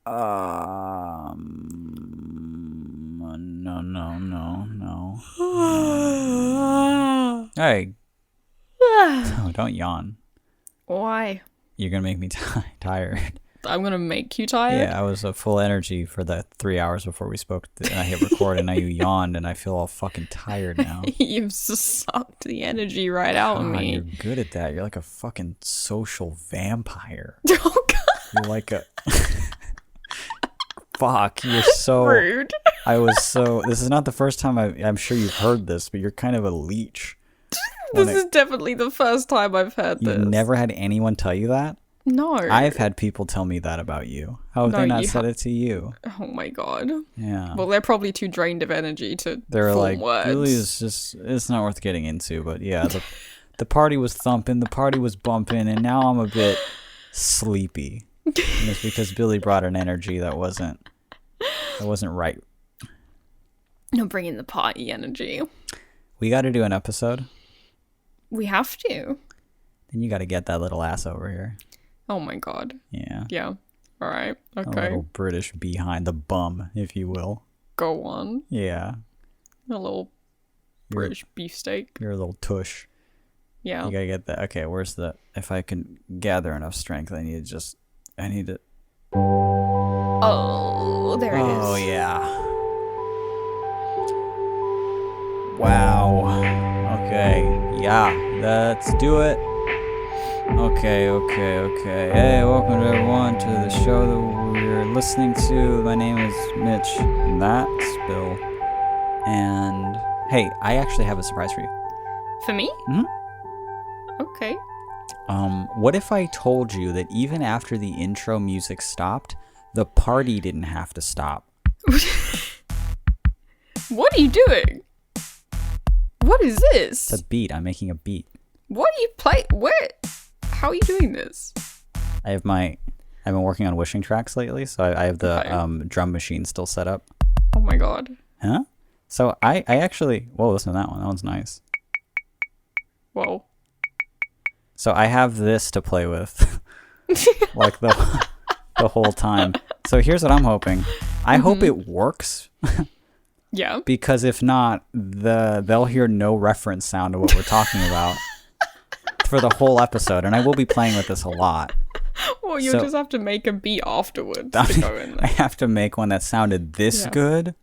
No. Hey. Oh, don't yawn. Why? You're gonna make me tired. I'm gonna make you tired? Yeah, I was full energy for the 3 hours before we spoke, and I hit record, and now you yawned, and I feel all fucking tired now. You've sucked the energy right out of me. You're good at that. You're like a fucking social vampire. Oh, God. You're like a... Fuck, you're so... Rude. This is not the first time I'm sure you've heard this, but you're kind of a leech. This is definitely the first time I've heard this. You've never had anyone tell you that? No. I've had people tell me that about you. How have they not said it to you? Oh my God. Yeah. Well, they're probably too drained of energy to They're form like, words. really, it's not worth getting into. But yeah, the party was thumping, the party was bumping, and now I'm a bit sleepy. And it's because Billy brought an energy that wasn't right. You're bringing the party energy. We got to do an episode. We have to. Then you got to get that little ass over here. Oh my God. Yeah. Yeah. All right. Okay. A little British behind the bum, if you will. Go on. Yeah. A little British beefsteak. You're a little tush. Yeah. You gotta get that. Okay, where's the... If I can gather enough strength, I need to... Oh, there it is. Oh, yeah. Wow. Okay. Yeah, let's do it. Okay. Hey, welcome to everyone to the show that we're listening to. My name is Mitch, and that's Bill. And, hey, I actually have a surprise for you. For me? Mm-hmm. Okay. What if I told you that even after the intro music stopped, the party didn't have to stop? What are you doing? What is this? It's a beat. I'm making a beat. What are you playing? What? How are you doing this? I've been working on wishing tracks lately, so I have the drum machine still set up. Oh my God. Huh? So I actually... Whoa, listen to that one. That one's nice. Whoa. So I have this to play with. Like the whole time. So here's what I'm hoping. I hope it works. Yeah. Because if not, they'll hear no reference sound to what we're talking about for the whole episode. And I will be playing with this a lot. Well, you'll just have to make a beat afterwards to go in there. I have to make one that sounded this good.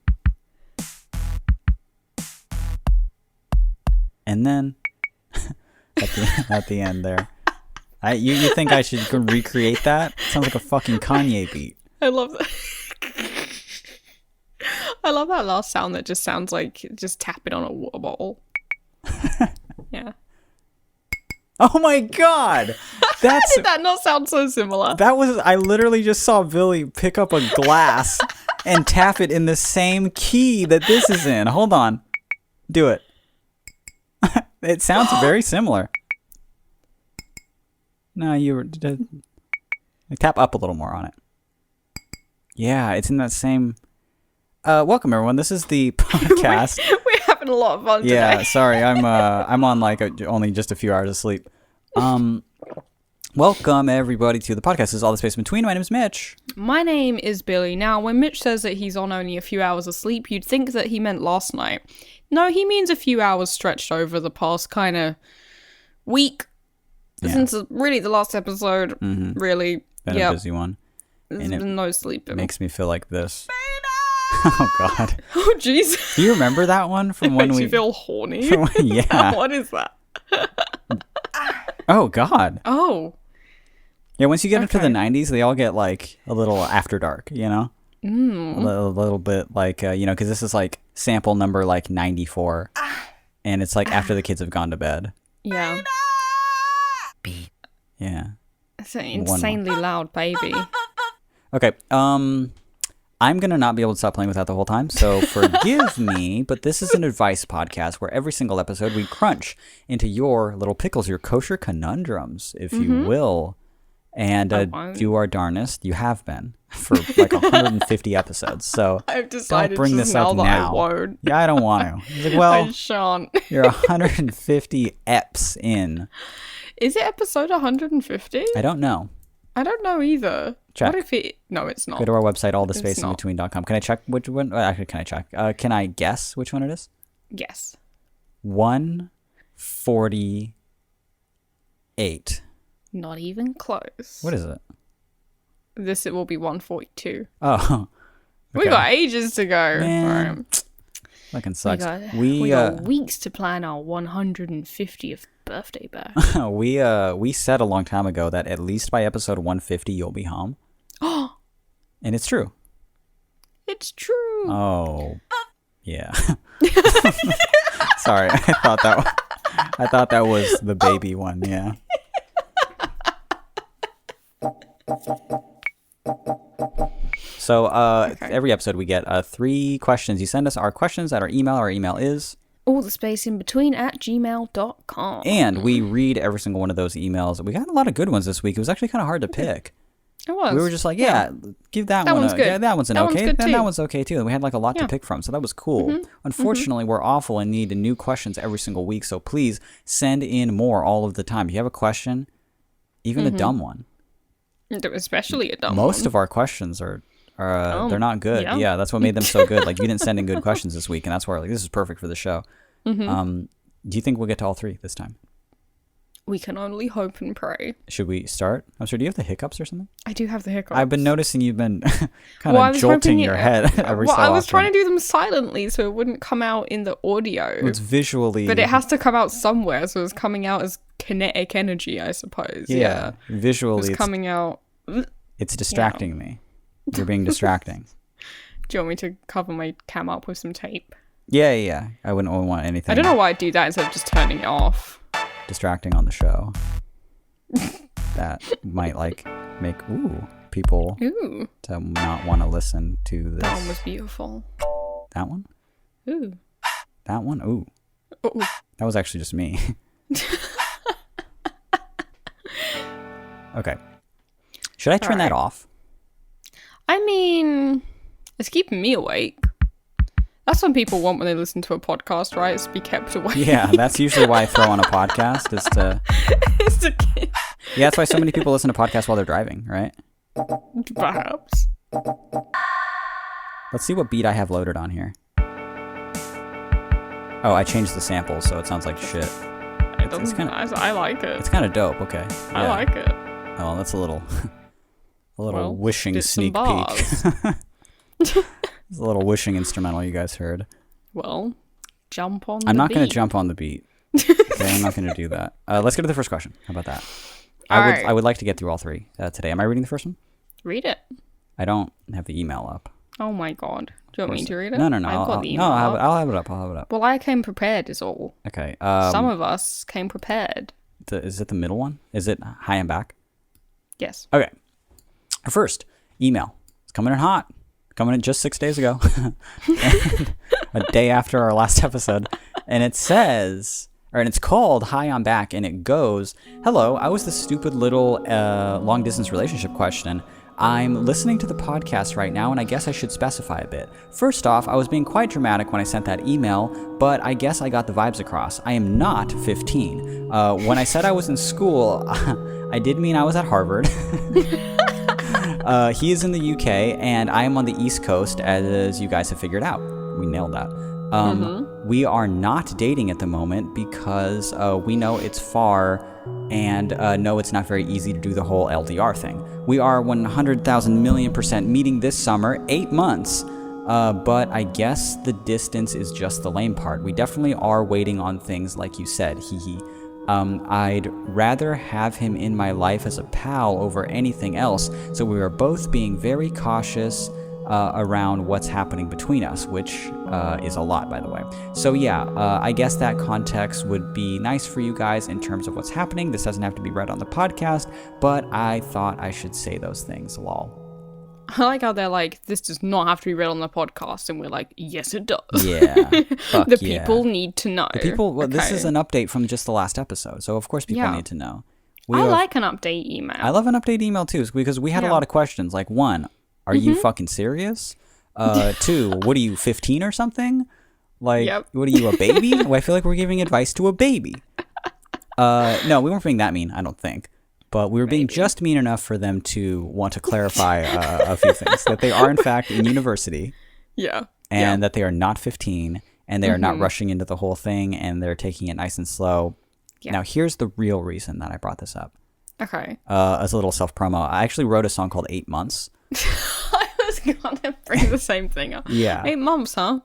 And then at the end there. You think I should recreate that? Sounds like a fucking Kanye beat. I love that. I love that last sound that just sounds like just tapping on a water bottle. Yeah. Oh my God! That's Did that not sound so similar? I literally just saw Billy pick up a glass and tap it in the same key that this is in. Hold on. Do it. It sounds very similar. No, tap up a little more on it. Yeah, it's in that same... welcome everyone. This is the podcast. We're having a lot of fun today. Yeah, sorry. I'm on like only just a few hours of sleep. Welcome everybody to the podcast. This is All the Space Between. My name is Mitch. My name is Billy. Now, when Mitch says that he's on only a few hours of sleep, you'd think that he meant last night. No, he means a few hours stretched over the past kind of week. Yeah. Since really the last episode, really. Been a busy one. There's been no sleeping. Makes me feel like this. Oh God. Oh jeez. Do you remember that one from when makes we? You feel horny. Yeah. What is that? Oh God. Oh. Yeah. Once you get into the 90s, they all get like a little after dark. You know. A little bit like because this is like sample number like 94, and it's like after the kids have gone to bed. Yeah. Beat. Yeah. It's an insanely loud baby. Okay. I'm going to not be able to stop playing with that the whole time, so forgive me, but this is an advice podcast where every single episode we crunch into your little pickles, your kosher conundrums, if you will, and do our darnest. You have been for like 150 episodes, so I've decided don't bring this up that now. I won't. Yeah, I don't want to. He's like, well, I shan't. You're 150 eps in. Is it episode 150? I don't know. I don't know either. Check. What if it... No, it's not. Go to our website, not. allthespaceinbetween.com. Can I check which one? Actually, can I check? Can I guess which one it is? Yes. 148. Not even close. What is it? It will be 142. Oh. We got ages to go. Man. Right. Fucking sucks. We got weeks to plan our 150th birthday bash. we said a long time ago that at least by episode 150 you'll be home. And it's true. It's true. Oh. Yeah. Sorry. I thought that was the baby one. Yeah. So every episode we get 3 questions. You send us our questions at our email. Our email is allthespaceinbetween@gmail.com. And we read every single one of those emails. We got a lot of good ones this week. It was actually kind of hard to pick. It was. We were just like, give that one. One's good. Yeah, that one's an That one's okay. good Then too. that one's okay too. And we had like a lot to pick from, so that was cool. Unfortunately, we're awful and need new questions every single week. So please send in more all of the time. If you have a question, even a dumb one. Especially a dumb Most one. of our questions are they're not good. yeah. Yeah, that's what made them so good. Like you didn't send in good questions this week, and that's why like this is perfect for the show. Do you think we'll get to all 3 this time? We can only hope and pray. Should we start? I'm sorry, do you have the hiccups or something? I do have the hiccups. I've been noticing you've been kind of jolting your head every so often. I was trying to do them silently so it wouldn't come out in the audio. It's visually... But it has to come out somewhere, so it's coming out as kinetic energy, I suppose. Yeah. Visually it's coming out... It's distracting me. You're being distracting. Do you want me to cover my cam up with some tape? Yeah. I wouldn't want anything... I don't know why I do that instead of just turning it off. Distracting on the show. That might make people to not want to listen to this. That one was beautiful. That one? Ooh. That one? Ooh. That was actually just me. Okay. Should I turn that off? I mean, it's keeping me awake. That's what people want when they listen to a podcast, right? It's to be kept awake. Yeah, that's usually why I throw on a podcast is to... Yeah, that's why so many people listen to podcasts while they're driving, right? Perhaps. Let's see what beat I have loaded on here. Oh, I changed the sample, so it sounds like shit. It's kinda, I like it. It's kind of dope, okay. Yeah. I like it. Oh, that's a little wishing sneak peek. It's a little wishing instrumental you guys heard. Well, jump on the beat. I'm not going to jump on the beat. Okay, I'm not going to do that. Let's go to the first question. How about that? I would like to get through all 3 today. Am I reading the first one? Read it. I don't have the email up. Oh my god. Do you want me to read it? No. I've got the email I'll have it up. Well, I came prepared is all. Okay. Some of us came prepared. Is it the middle one? Is it hi and back? Yes. Okay. Our first email. It's coming in hot. Coming in just 6 days ago. A day after our last episode. And it says... and it's called Hi, I'm Back, and it goes, hello, I was the stupid little long-distance relationship question. I'm listening to the podcast right now, and I guess I should specify a bit. First off, I was being quite dramatic when I sent that email, but I guess I got the vibes across. I am not 15. When I said I was in school, I did mean I was at Harvard. He is in the UK, and I am on the East Coast, as you guys have figured out. We nailed that. We are not dating at the moment because we know it's far and know it's not very easy to do the whole LDR thing. We are 100,000,000,000% meeting this summer, 8 months, but I guess the distance is just the lame part. We definitely are waiting on things like you said, hee. I'd rather have him in my life as a pal over anything else, so we are both being very cautious around what's happening between us, which is a lot, by the way. So yeah, I guess that context would be nice for you guys in terms of what's happening. This doesn't have to be read on the podcast, but I thought I should say those things, lol. I like how they're like, this does not have to be read on the podcast, and we're like, yes, it does. Yeah. The people need to know. The people, well, this is an update from just the last episode, so of course people need to know. I like an update email. I love an update email too, because we had a lot of questions. Like, 1, are you fucking serious? 2, what are you, 15 or something? Like, what are you, a baby? Well, I feel like we're giving advice to a baby. No, we weren't being that mean, I don't think. But we were being just mean enough for them to want to clarify a few things. That they are, in fact, in university. Yeah. And that they are not 15. And they are not rushing into the whole thing. And they're taking it nice and slow. Yeah. Now, here's the real reason that I brought this up. Okay. As a little self-promo. I actually wrote a song called 8 Months. I was going to bring the same thing up. Yeah. 8 months, huh?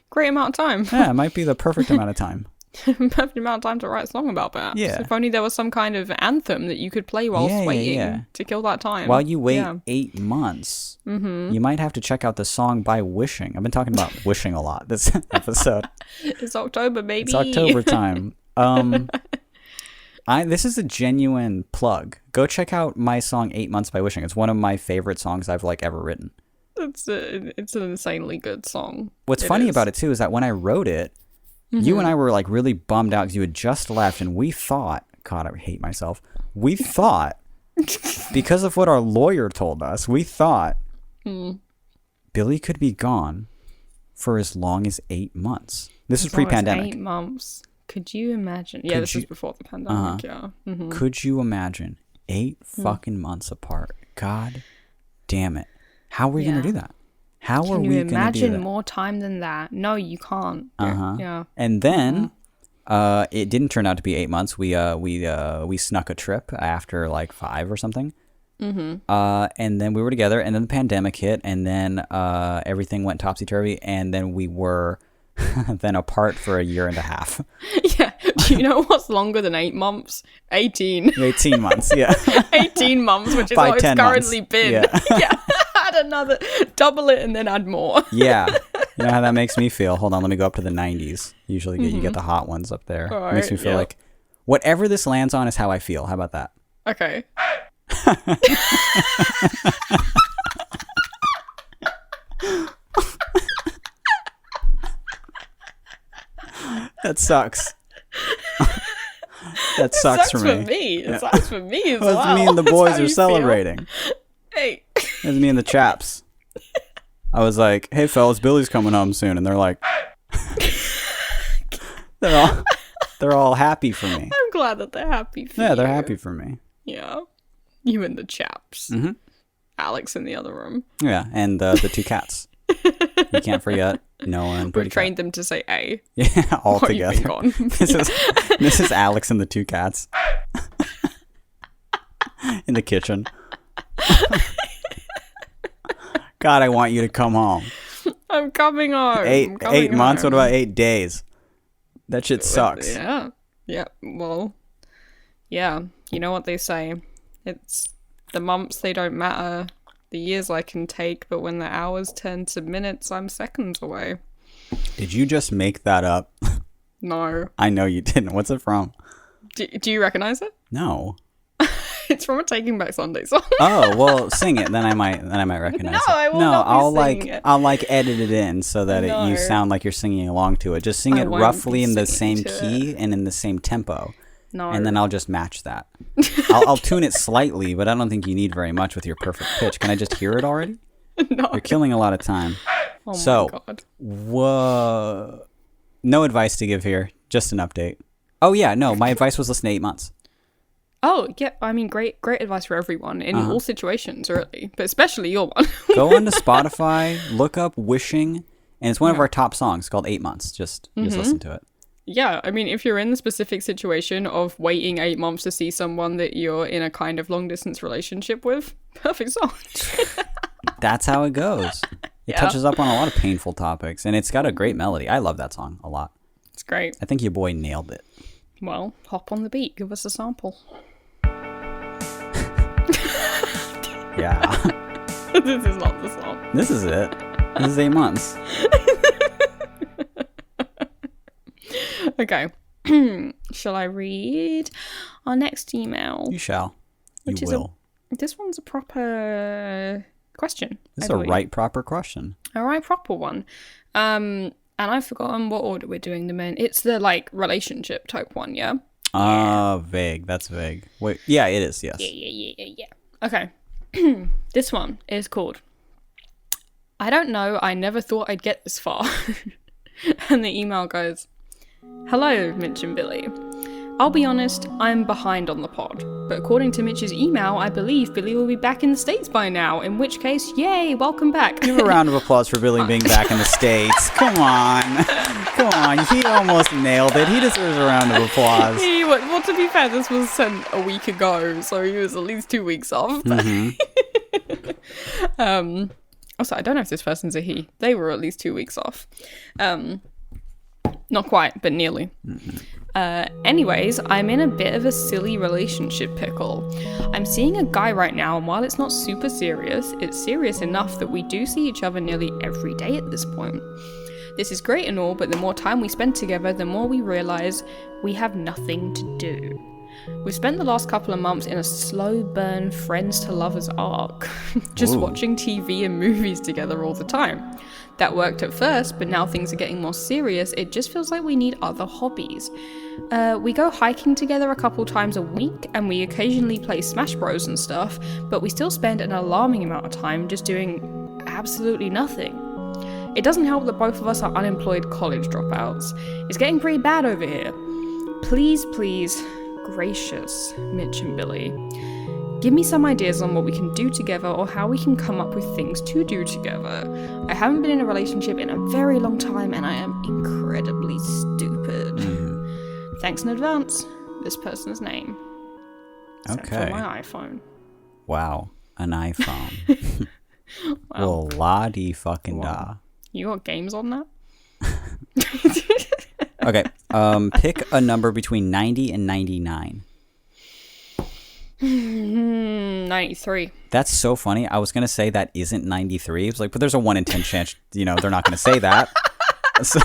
Great amount of time. Yeah, it might be the perfect amount of time. Perfect amount of time to write a song about, perhaps. Yeah. If only there was some kind of anthem that you could play whilst waiting to kill that time. While you wait 8 months, you might have to check out the song by Wishing. I've been talking about wishing a lot this episode. It's October, baby. It's October time. This is a genuine plug. Go check out my song 8 Months by Wishing. It's one of my favorite songs I've ever written. It's an insanely good song. What's funny about it too is that when I wrote it, you and I were like really bummed out because you had just left, and we thought, God, I hate myself. We thought, because of what our lawyer told us, we thought Billy could be gone for as long as 8 months. This is pre-pandemic. 8 months. Could you imagine? Yeah, this was before the pandemic. Yeah. Could you imagine 8 fucking months apart? God damn it! How are we gonna do that? How are we going to do that? Can you imagine more time than that? No, you can't. Yeah. And then it didn't turn out to be 8 months. We snuck a trip after like 5 or something. And then we were together, and then the pandemic hit, and then everything went topsy-turvy, and then we were then apart for a year and a half. Yeah. Do you know what's longer than 8 months? 18. 18 months, yeah. 18 months, which is By what it's currently months. been. Yeah. Yeah. Add another, double it, and then add more. Yeah. You know how that makes me feel? Hold on, let me go up to the 90s. Usually you get the hot ones up there. All It makes me feel like whatever this lands on is how I feel. How about that? Okay. That sucks. That sucks for me. It sucks for me as well. Me and the boys are celebrating. Hey. It was me and the chaps. I was like, hey, fellas, Billy's coming home soon. And they're like, they're all happy for me. I'm glad that they're happy for you. Yeah, they're happy for me. Yeah. You and the chaps. Alex in the other room. Yeah, and the 2 cats. You can't forget Noah and We've trained them to say A. Yeah, all together. This is Alex and the 2 cats. In the kitchen. God, I want you to come home. I'm coming home. 8 months? What about 8 days? That shit sucks. Yeah. Yeah. Well, yeah. You know what they say. It's the months, they don't matter. The years I can take, but when the hours turn to minutes, I'm seconds away. Did you just make that up? No. I know you didn't. What's it from? Do you recognize it? No. It's from a Taking Back Sunday song. Oh, well, sing it. Then I might recognize it. I will not be singing it. I'll edit it in so that you sound like you're singing along to it. Just sing it roughly in the same key and in the same tempo. No. And then I'll just match that. I'll tune it slightly, but I don't think you need very much with your perfect pitch. Can I just hear it already? No. You're killing a lot of time. Oh my God. No advice to give here. Just an update. Oh yeah, no. My advice was listen to 8 months. Oh yeah, I mean, great advice for everyone in all situations, really, but especially your one. Go onto Spotify, look up "Wishing," and it's one of our top songs called 8 Months. Just listen to it. Yeah, I mean, if you're in the specific situation of waiting 8 months to see someone that you're in a kind of long distance relationship with, perfect song. That's how it goes. It touches up on a lot of painful topics, and it's got a great melody. I love that song a lot. It's great. I think your boy nailed it. Well, hop on the beat. Give us a sample. Yeah. This is not the song. This is it. This is 8 months. Okay. Shall I read our next email? You shall. You will. This one's a proper question. This is a right proper question. A right proper one. And I've forgotten what order we're doing them in. It's the relationship type one, yeah? Vague. That's vague. Wait, yeah, it is, yes. Yeah. Okay. This one is called I Don't Know, I Never Thought I'd Get This Far. And the email goes, Hello, Mitch and Billy. I'll be honest, I'm behind on the pod, but according to Mitch's email, I believe Billy will be back in the States by now, in which case, yay, welcome back. Give a round of applause for Billy being back in the States. Come on. Come on. He almost nailed it. He deserves a round of applause. Well, to be fair, this was sent a week ago, so he was at least 2 weeks off. Also, I don't know if this person's a he. They were at least 2 weeks off. Not quite, but nearly. Anyways, I'm in a bit of a silly relationship pickle. I'm seeing a guy right now, and while it's not super serious, it's serious enough that we do see each other nearly every day at this point. This is great and all, but the more time we spend together, the more we realise we have nothing to do. We've spent the last couple of months in a slow burn friends to lovers arc, just watching TV and movies together all the time. That worked at first, but now things are getting more serious. It just feels like we need other hobbies. We go hiking together a couple times a week, and we occasionally play Smash Bros and stuff, but we still spend an alarming amount of time just doing absolutely nothing. It doesn't help that both of us are unemployed college dropouts. It's getting pretty bad over here. Please, gracious Mitch and Billy, give me some ideas on what we can do together or how we can come up with things to do together. I haven't been in a relationship in a very long time and I am incredibly stupid. Thanks in advance. This person's name. Sent from my iPhone. Wow. An iPhone. Wow. Well, la-di-fucking-da. You got games on that? Okay. Pick a number between 90 and 99. 93. That's so funny. I was going to say that isn't 93. It's like, but there's a 1 in 10 chance, they're not going to say that. So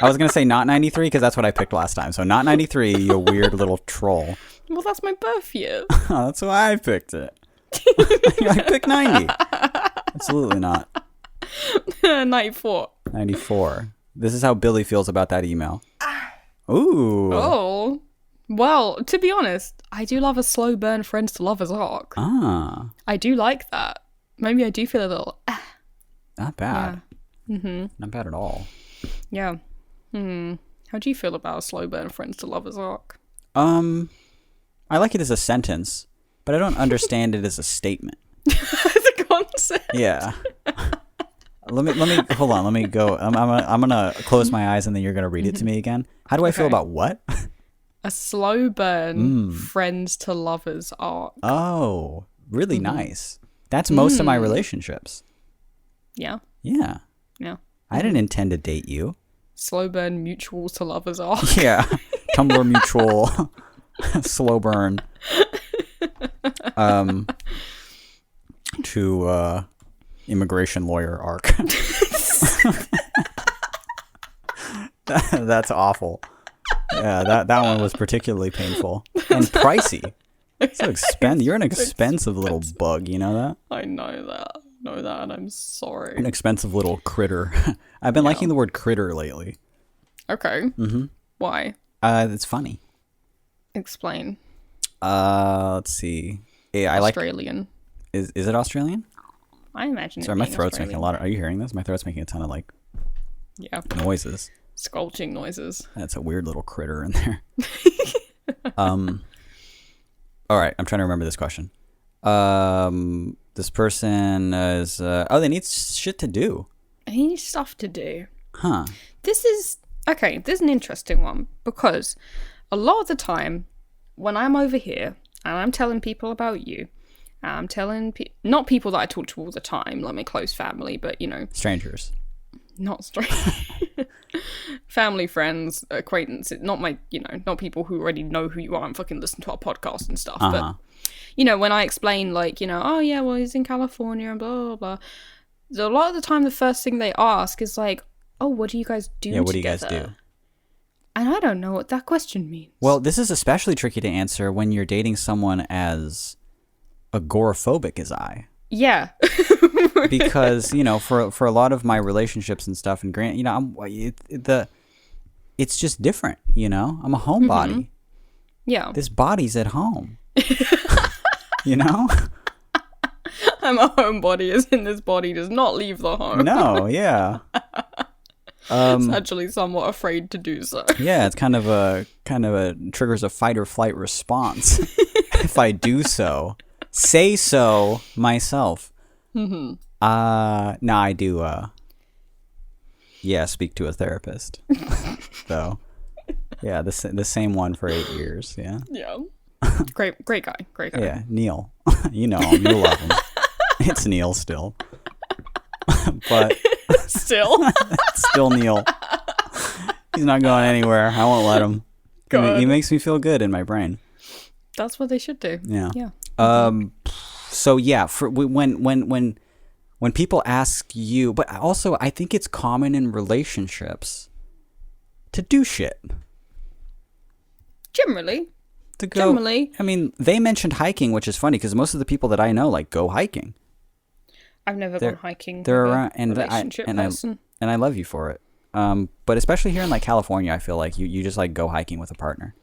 I was going to say not 93 because that's what I picked last time. So not 93, you weird little troll. Well, that's my birth year. That's why I picked it. I picked 90. Absolutely not. 94. 94. This is how Billy feels about that email. Ooh. Oh. Well, to be honest, I do love a slow burn friends to lovers arc. Ah. I do like that. Maybe I do feel a little... Not bad. Yeah. Mm-hmm. Not bad at all. Yeah. How do you feel about a slow burn friends to lovers arc? I like it as a sentence, but I don't understand it as a statement. As a concept? Yeah. Let me hold on. Let me go. I'm gonna close my eyes and then you're gonna read it to me again. How do I feel about what? A slow burn friends to lovers arc. Oh, really nice. That's most of my relationships. Yeah. Yeah. Yeah. I didn't intend to date you. Slow burn mutual to lovers arc. Yeah. Tumblr mutual. Slow burn. To immigration lawyer arc. That's awful. Yeah, that one was particularly painful and pricey. So expensive. You're an expensive little bug. You know that? I know that. And I'm sorry. An expensive little critter. I've been liking the word critter lately. Okay. Why? It's funny. Explain. Let's see. Yeah, Australian. Is it Australian? I imagine. Sorry, my throat's Australian. making a lot of. Are you hearing this? My throat's making a ton of noises. Squelching noises. That's a weird little critter in there. All right, I'm trying to remember this question. This person is. They need shit to do. He needs stuff to do. Huh. This is an interesting one because a lot of the time when I'm over here and I'm telling people about you, I'm telling not people that I talk to all the time, like my close family, but strangers. Not strangers. Family, friends, acquaintances, not not people who already know who you are and fucking listen to our podcast and stuff. But when I explain oh yeah, well he's in California and blah blah blah. So a lot of the time the first thing they ask is like, oh, what do you guys do together? Yeah, what do you guys do? And I don't know what that question means. Well, this is especially tricky to answer when you're dating someone as agoraphobic as I. Yeah. Because, for a lot of my relationships and stuff, and it's just different, I'm a homebody. Yeah. This body's at home. I'm a homebody, as in this body does not leave the home. No, yeah. It's actually somewhat afraid to do so. Yeah, it's kind of a triggers a fight or flight response if I do so. Say so myself. No, I do. Yeah, speak to a therapist. So, yeah, the same one for 8 years. Yeah. Yeah. Great guy. Yeah, Neil. You know him. You love him. It's Neil still. But still Neil. He's not going anywhere. I won't let him. He makes me feel good in my brain. That's what they should do. Yeah. So yeah, for when people ask you, but also I think it's common in relationships to do shit. Generally. I mean, they mentioned hiking, which is funny because most of the people that I know like go hiking. I've never gone hiking. They're around, and I love you for it. But especially here in like California, I feel like you just like go hiking with a partner.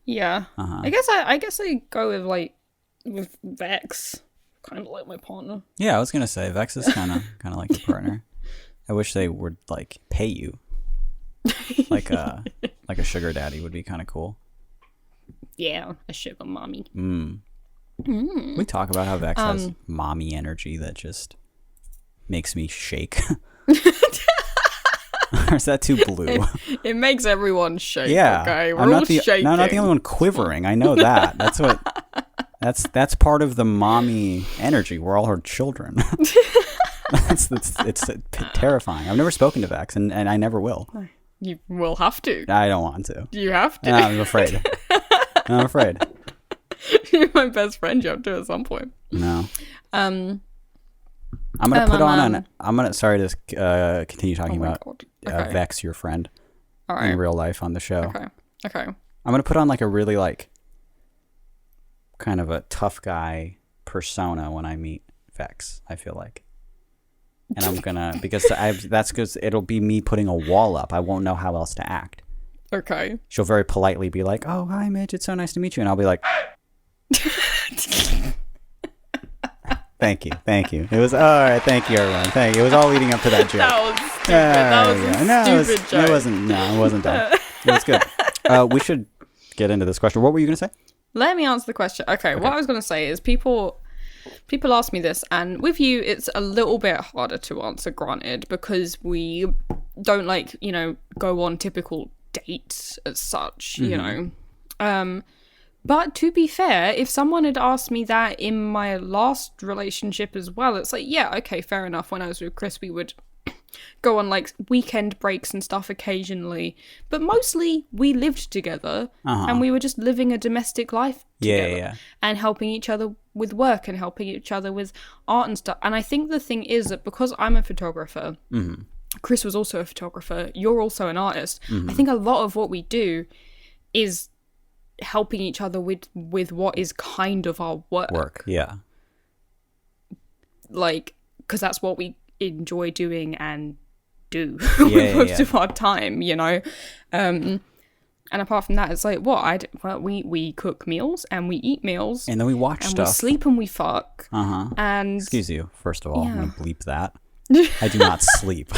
Yeah. I guess I go with Vex, kind of like my partner. Yeah, I was gonna say Vex is kind of like your partner. I wish they would like pay you, like a sugar daddy would be kind of cool. Yeah, a sugar mommy. We talk about how Vex has mommy energy that just makes me shake. Or is that too blue? It makes everyone shake. Yeah, okay, we're all shaking. No, I'm not the only one quivering. I know that. That's part of the mommy energy. We're all her children. It's terrifying. I've never spoken to Vex, and I never will. You will have to. I don't want to. You have to. No, I'm afraid. You're my best friend. You have to at some point. No. I'm gonna put on. I'm gonna. Sorry to continue talking about Vex, your friend, in real life on the show. Okay. I'm gonna put on like a really like kind of a tough guy persona when I meet Vex. I feel like, and I'm gonna that's because it'll be me putting a wall up. I won't know how else to act. Okay. She'll very politely be like, "Oh, hi, Mitch. It's so nice to meet you," and I'll be like. Thank you. It was all right. Thank you, everyone. Thank you. It was all leading up to that joke. That was stupid. That was a stupid joke. It wasn't. No, it wasn't done. It was good. We should get into this question. What were you going to say? Let me answer the question. Okay. What I was going to say is people ask me this, and with you, it's a little bit harder to answer. Granted, because we don't go on typical dates as such. You know. But to be fair, if someone had asked me that in my last relationship as well, it's like, yeah, okay, fair enough. When I was with Chris, we would go on like weekend breaks and stuff occasionally. But mostly we lived together and we were just living a domestic life together and helping each other with work and helping each other with art and stuff. And I think the thing is that because I'm a photographer, Chris was also a photographer, you're also an artist. I think a lot of what we do is helping each other with what is kind of our work. Yeah. Like, because that's what we enjoy doing and do most of our time, you know? And apart from that, it's like, we cook meals and we eat meals. And then we watch and stuff. We sleep and we fuck. And excuse you, first of all, I'm going to bleep that. I do not sleep.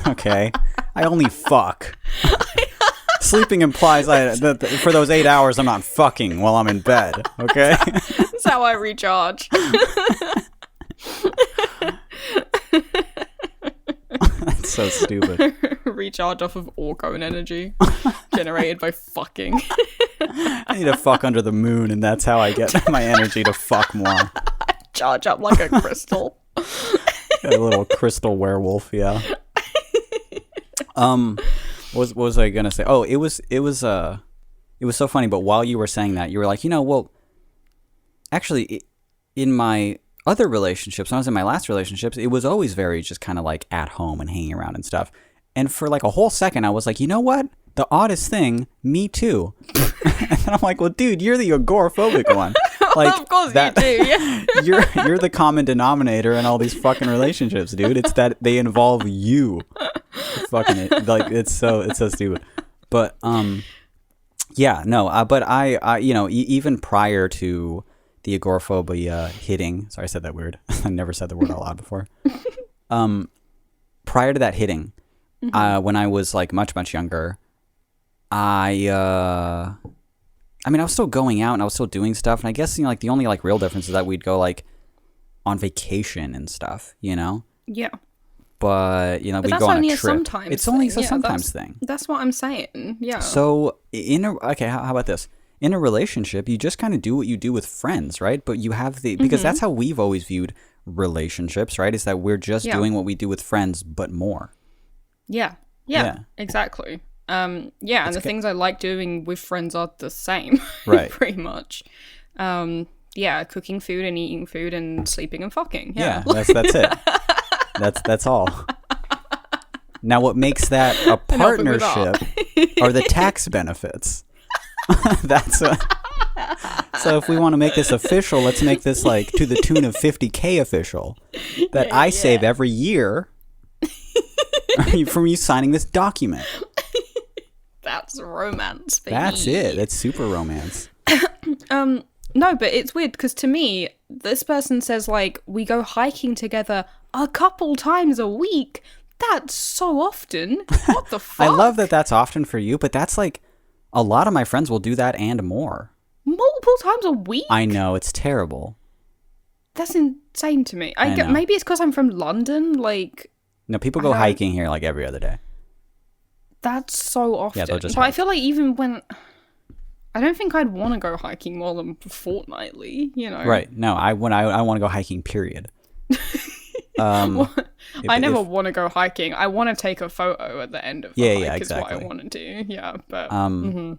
Okay? I only fuck. Sleeping implies for those 8 hours I'm not fucking while I'm in bed, okay? That's how I recharge. That's so stupid. Recharge off of orgone energy generated by fucking. I need to fuck under the moon, and that's how I get my energy to fuck more. Charge up like a crystal. A little crystal werewolf, yeah. What was I gonna say? Oh, it was so funny. But while you were saying that, you were like, well, actually, in my other relationships, when I was in my last relationships, it was always very just kind of like at home and hanging around and stuff. And for like a whole second, I was like, you know what? The oddest thing, me too. And I'm like, well, dude, you're the agoraphobic one. Like, of course you do. Yeah. You're the common denominator in all these fucking relationships, dude. It's that they involve you. Fucking like it's so stupid. But but I even prior to the agoraphobia hitting, sorry I said that weird. I never said the word out loud before. Prior to that hitting, when I was like much younger, I mean, I was still going out and I was still doing stuff, and I guess like the only like real difference is that we'd go like on vacation and stuff, Yeah. But But we'd that's go on only a a trip. sometimes It's only thing. a sometimes thing. That's what I'm saying. Yeah. So how about this? In a relationship, you just kind of do what you do with friends, right? But you have because that's how we've always viewed relationships, right? Is that we're just doing what we do with friends, but more. Yeah. Exactly. And the things I like doing with friends are the same, Right? Pretty much. Cooking food and eating food and sleeping and fucking. Yeah, that's it. That's all. Now, what makes that a partnership are the tax benefits. So if we want to make this official, let's make this like to the tune of $50,000 official that I save every year from you signing this document. That's romance, baby. That's it. That's super romance. No, but it's weird because to me, this person says like we go hiking together a couple times a week. That's so often. What the fuck? I love that that's often for you, but that's like a lot of my friends will do that and more. Multiple times a week? I know, it's terrible. That's insane to me. I know. Maybe it's because I'm from London. Like, no, people go hiking here like every other day. That's so often. Yeah, they'll just but I feel like even when I don't think I'd want to go hiking more than fortnightly. Right? No, I want to go hiking. Period. I never want to go hiking. I want to take a photo at the end of the hike. Yeah, Is exactly. what I want to do. Yeah, but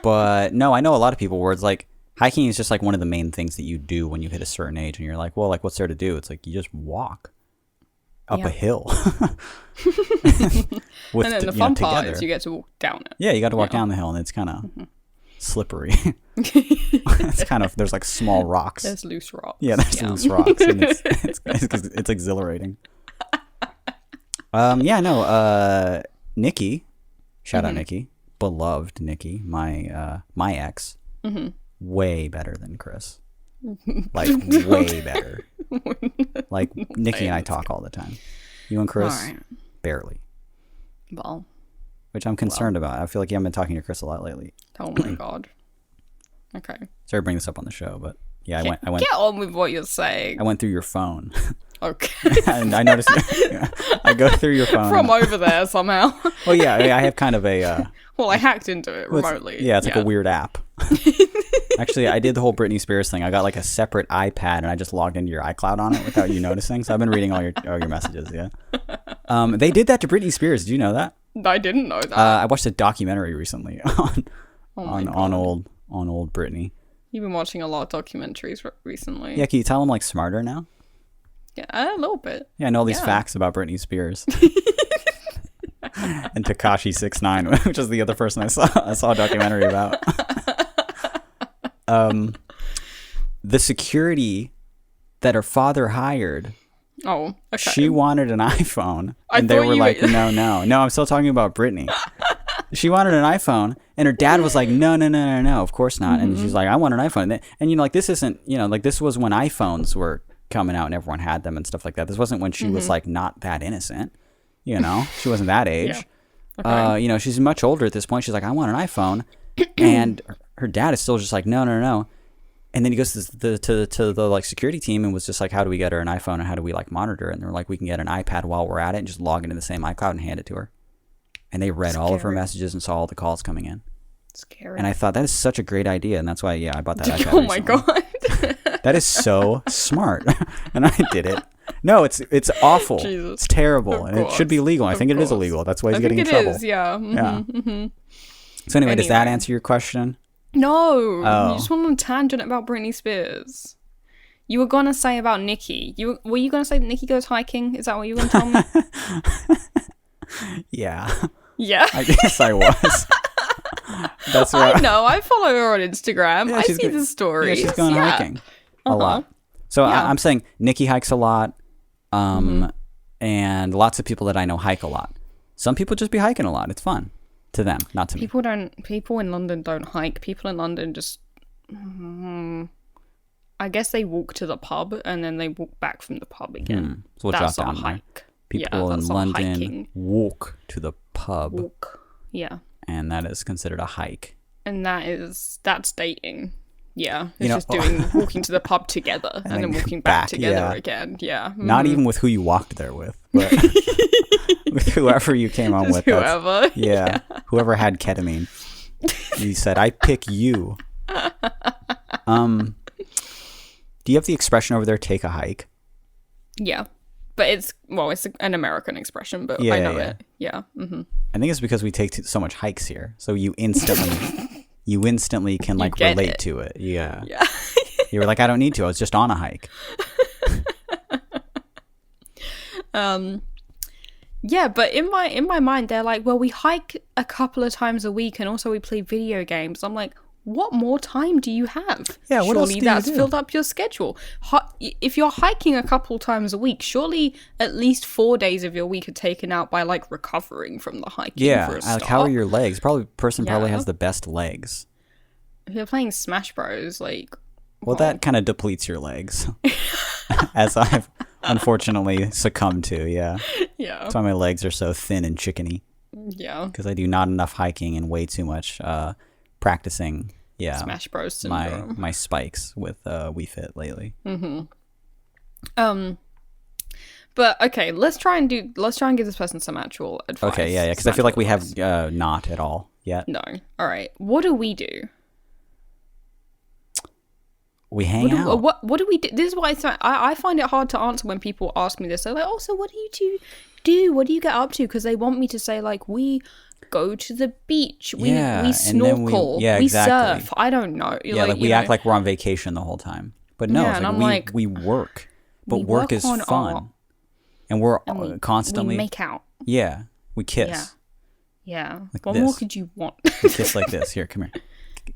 but no, I know a lot of people where it's like hiking is just like one of the main things that you do when you hit a certain age, and you're like, well, like what's there to do? It's like you just walk up a hill. And then the fun part is you get to walk down it. Yeah, you got to walk down the hill, and it's kind of slippery. It's kind of, there's like small rocks. There's loose rocks. Yeah, there's loose rocks, and it's exhilarating. Nikki, shout out Nikki, beloved Nikki, my ex, way better than Chris. Like way better. Like Nikki and I talk all the time. You and Chris, barely. Well, which I'm concerned about. I feel like you haven't been talking to Chris a lot lately. Oh my god. Okay. Sorry to bring this up on the show, but yeah, I went. Get on with what you're saying. I went through your phone. Okay. And I noticed. I go through your phone from over there somehow. Well, yeah, I have kind of a. Well, I hacked into it remotely. It's like a weird app. Actually, I did the whole Britney Spears thing. I got like a separate iPad, and I just logged into your iCloud on it without you noticing. So I've been reading all your messages. Yeah. They did that to Britney Spears. Did you know that? I didn't know that. I watched a documentary recently on old Britney. You've been watching a lot of documentaries recently. Yeah, can you tell I'm like smarter now? Yeah, a little bit. Yeah, I know all these facts about Britney Spears. And Tekashi 6ix9ine, which is the other person I saw a documentary about. The security that her father hired. Oh, okay. She wanted an iPhone, and they were like, no, I'm still talking about Britney. She wanted an iPhone, and her dad was like, no, of course not. And she's like, I want an iPhone. And like this isn't, like this was when iPhones were coming out and everyone had them and stuff like that. This wasn't when she was like not that innocent. She wasn't that age. Yeah. Okay. She's much older at this point. She's like, I want an iPhone, and her dad is still just like, no. And then he goes to the like security team and was just like, how do we get her an iPhone and how do we like monitor it? And they're like, we can get an iPad while we're at it and just log into the same iCloud and hand it to her. And they read all of her messages and saw all the calls coming in. Scary. And I thought that is such a great idea, and that's why I bought that iPad. Oh my god. That is so smart. And I did it. No, it's awful. Jesus. It's terrible, and it should be legal. I think it is illegal. That's why he's getting in trouble. It is, yeah. So anyway, does that answer your question? No. You just went on a tangent about Britney Spears. You were gonna say about Nikki. Were you gonna say that Nikki goes hiking? Is that what you were gonna tell me? Yeah. Yeah. I guess I was. That's right. I know. I follow her on Instagram. I see the stories. Yeah, she's going hiking a lot. So I'm saying Nikki hikes a lot, and lots of people that I know hike a lot. Some people just be hiking a lot. It's fun to them, not to me. People in London don't hike. People in London just, I guess they walk to the pub and then they walk back from the pub again. So we'll That's drop not down a hike. People in that's not London hiking. walk to the pub, Walk. Yeah. and that is considered a hike. And that's dating. Yeah. It's You know- just walking to the pub together and then walking back together again. Yeah. Not even with who you walked there with, but with whoever you came on with. Whoever. Yeah. Whoever had ketamine. You said, I pick you. Do you have the expression over there, take a hike? Yeah. But it's an American expression, but I know it. Yeah. Mm-hmm. I think it's because we take so much hikes here. So you instantly can like get relate it. to it. Yeah. Yeah. You were like, I don't need to. I was just on a hike. Yeah, but in my mind, they're like, well, we hike a couple of times a week, and also we play video games. I'm like, what more time do you have? Yeah, what else do you that's do? filled up your schedule. If you're hiking a couple times a week, surely at least 4 days of your week are taken out by like recovering from the hiking. Yeah. for a Like, start. how are your legs? Probably Yeah. has the best legs. If you're playing Smash Bros, like, Well, that kind of depletes your legs, as I've unfortunately succumbed to. Yeah. yeah, That's why my legs are so thin and chickeny, yeah, because I do not enough hiking and way too much practicing. Yeah. Smash Bros syndrome. My spikes with Wii Fit lately. But okay, let's try and give this person some actual advice. Okay. Yeah. Because I some feel like we actual have advice. not at all yet. No. All right. What do we do? We hang out. What do we do? This is why I find it hard to answer when people ask me this. They're like, oh, so what do you two do? What do you get up to? Because they want me to say, like, we go to the beach, we and then snorkel, we exactly. surf. I don't know. Yeah, like we act like we're on vacation the whole time. But no, Yeah, it's and like I'm like, we work. But we work work is on fun. art. And we're we constantly... we make out. Yeah, we kiss. Yeah. Like What this. more could you want? We kiss like this. Here, come here.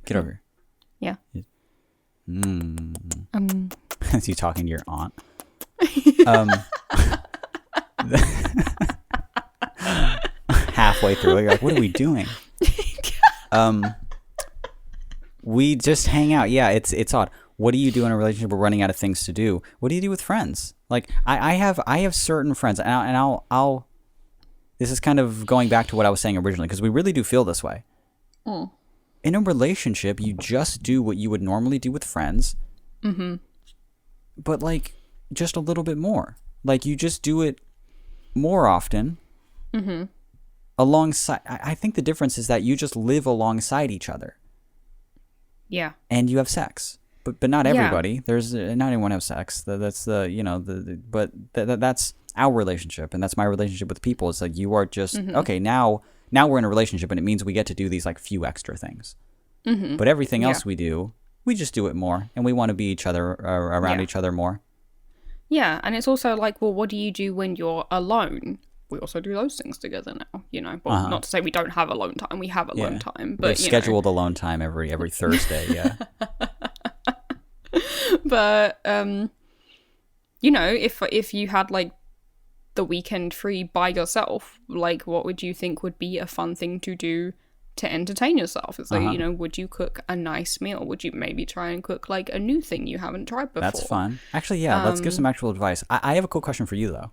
Get over Yeah. here. As you talking to your aunt. Halfway through, you're like, what are we doing? We just hang out. Yeah, it's odd. What do you do in a relationship? We're running out of things to do. What do you do with friends? Like I have certain friends, and I'll. This is kind of going back to what I was saying originally, because we really do feel this way. In a relationship, you just do what you would normally do with friends, but like just a little bit more. Like you just do it more often. Alongside, I think the difference is that you just live alongside each other. Yeah. And you have sex, but not everybody. There's not everyone have sex. That's but that's our relationship, and that's my relationship with people. It's like you are just okay. Now we're in a relationship, and it means we get to do these like few extra things. But everything else we do, we just do it more, and we want to be each other around each other more. Yeah, and it's also like, well, what do you do when you're alone? We also do those things together now, you know. Well, not to say we don't have alone time. We have alone time, but There's scheduled alone time every Thursday. Yeah. But you know, if you had like the weekend free by yourself, like what would you think would be a fun thing to do to entertain yourself? It's like, you know, would you cook a nice meal? Would you maybe try and cook like a new thing you haven't tried before? That's fun. Actually, yeah. Let's give some actual advice. I have a cool question for you though.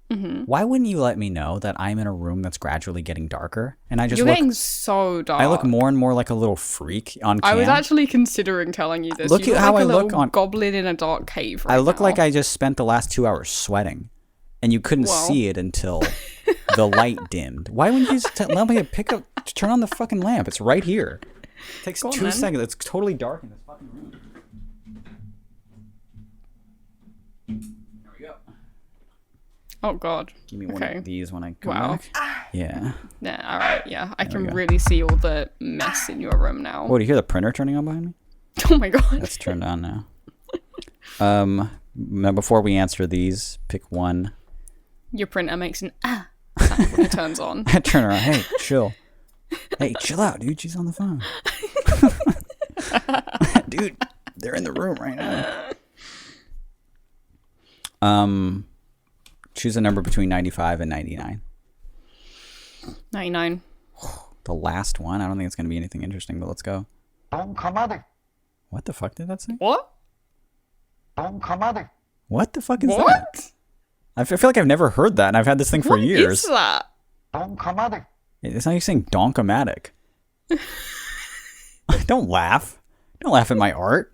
Why wouldn't you let me know that I'm in a room that's gradually getting darker, and I just You're getting so dark. I look more and more like a little freak on cam. I was actually considering telling you this. Look You at how like I a look little on- goblin in a dark cave. I look now. like I just spent the last 2 hours sweating, and you couldn't see it until the light dimmed. Why wouldn't you just allow me to turn on the fucking lamp? It's right here. It takes Go on, 2 then. seconds. It's totally dark in this fucking room. There we go. Oh god. Give me one of these when I come Wow. back. Yeah. Yeah. All right. Yeah. I can we go. really see all the mess in your room now. Oh, do you hear the printer turning on behind me? Oh my god. That's turned on now. Now before we answer these, pick one. Your printer makes an sound when it turns on. I turn around. Hey, chill. Hey, chill out, dude. She's on the phone. Dude, they're in the room right now. Choose a number between 95 and 99. 99. The last one. I don't think it's going to be anything interesting, but let's go. donkomatic, What the fuck did that say? What? donkomatic. What the fuck is that? What? I feel like I've never heard that, and I've had this thing for years. What is that? donkomatic. It's not you saying donkomatic. Don't laugh. Don't laugh at my art.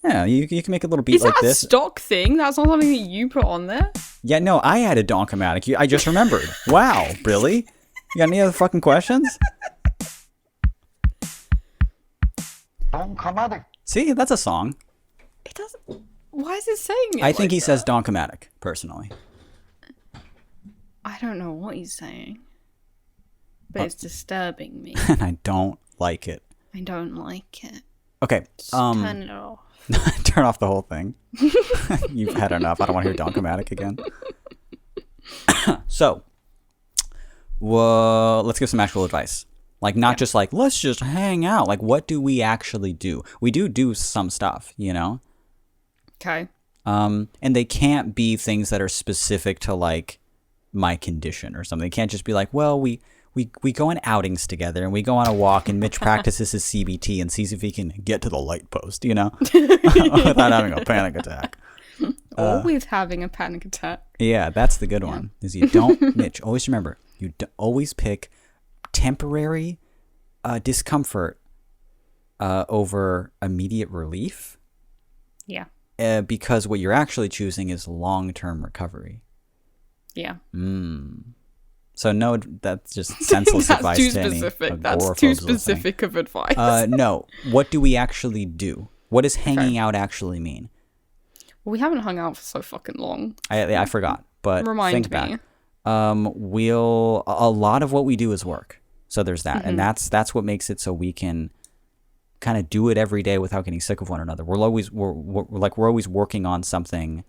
Yeah, you can make a little beat Is like that a this. stock thing? That's not something that you put on there? Yeah, no, I added donkomatic. I just remembered. Wow, really? You got any other fucking questions? donkomatic. See, that's a song. It doesn't. Why is it saying it? I think like he that? says donkomatic, personally. I don't know what he's saying, but it's disturbing me. And I don't like it. I don't like it. Okay, Just turn it off. turn off the whole thing. You've had enough. I don't want to hear donkomatic again. So, well, let's give some actual advice. Like, not just like, let's just hang out. Like, what do we actually do? We do some stuff, you know? Okay. And they can't be things that are specific to, like, my condition or something. They can't just be like, well, we go on outings together and we go on a walk and Mitch practices his CBT and sees if he can get to the light post, you know? Without having a panic attack. Always having a panic attack. Yeah, that's the good one. Is you don't, Mitch, always remember, always pick temporary discomfort over immediate relief. Yeah. Because what you're actually choosing is long-term recovery. Yeah. So no, that's just senseless That's advice too to any specific. That's too agoraphobes listening. specific of advice. No, what do we actually do? What does hanging out actually mean? Well, we haven't hung out for so fucking long. I forgot, but Remind think me. back. A lot of what we do is work. So there's that, and that's what makes it so we can kind of do it every day without getting sick of one another. We're always working on something.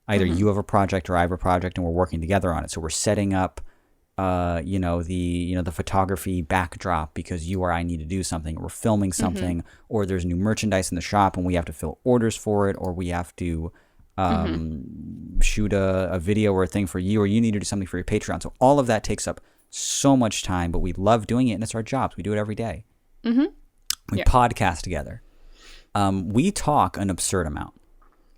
Either you have a project or I have a project, and we're working together on it. So we're setting up, the photography backdrop because you or I need to do something. Or we're filming something, or there's new merchandise in the shop, and we have to fill orders for it, or we have to shoot a video or a thing for you, or you need to do something for your Patreon. So all of that takes up so much time, but we love doing it, and it's our jobs. We do it every day. We podcast together. We talk an absurd amount.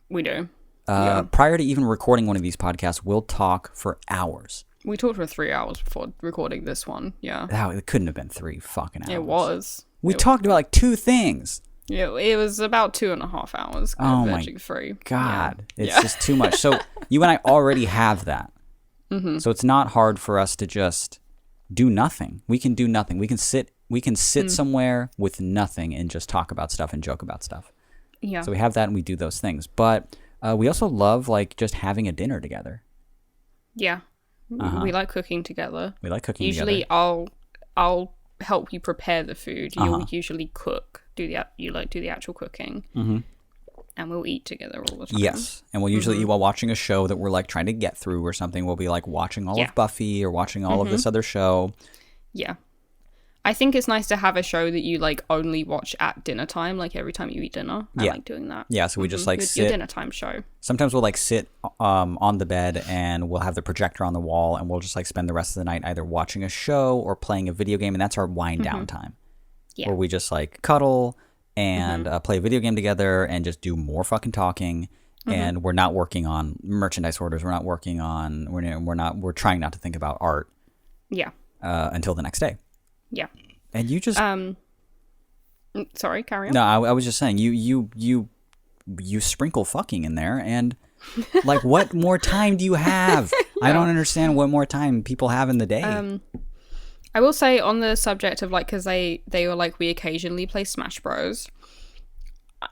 We do. Prior to even recording one of these podcasts, we'll talk for hours. We talked for 3 hours before recording this one. Yeah. It couldn't have been 3 fucking hours. It was. We talked about like 2 things. Yeah, it was about 2.5 hours. Oh my verging 3. God. Yeah. It's just too much. So you and I already have that. So it's not hard for us to just do nothing. We can do nothing. We can sit somewhere with nothing and just talk about stuff and joke about stuff. Yeah. So we have that and we do those things. But we also love like just having a dinner together. Yeah. We like cooking together. We like cooking Usually together. I'll help you prepare the food. You'll usually cook. Do the actual cooking. And we'll eat together all the time. Yes. And we'll usually eat while watching a show that we're like trying to get through or something. We'll be like watching all of Buffy or watching all of this other show. Yeah. I think it's nice to have a show that you like only watch at dinner time, like every time you eat dinner. I like doing that. Yeah, so we just like Your dinner time show. Sometimes we'll like sit on the bed and we'll have the projector on the wall and we'll just like spend the rest of the night either watching a show or playing a video game, and that's our wind down time. Yeah. Where we just like cuddle and play a video game together and just do more fucking talking. And we're not working on merchandise orders. We're not working on we're trying not to think about art. Yeah. Until the next day. Yeah. And you just sorry, carry on. No, I was just saying you sprinkle fucking in there, and like what more time do you have? I don't understand what more time people have in the day. I will say on the subject of like, because they were like, we occasionally play Smash Bros.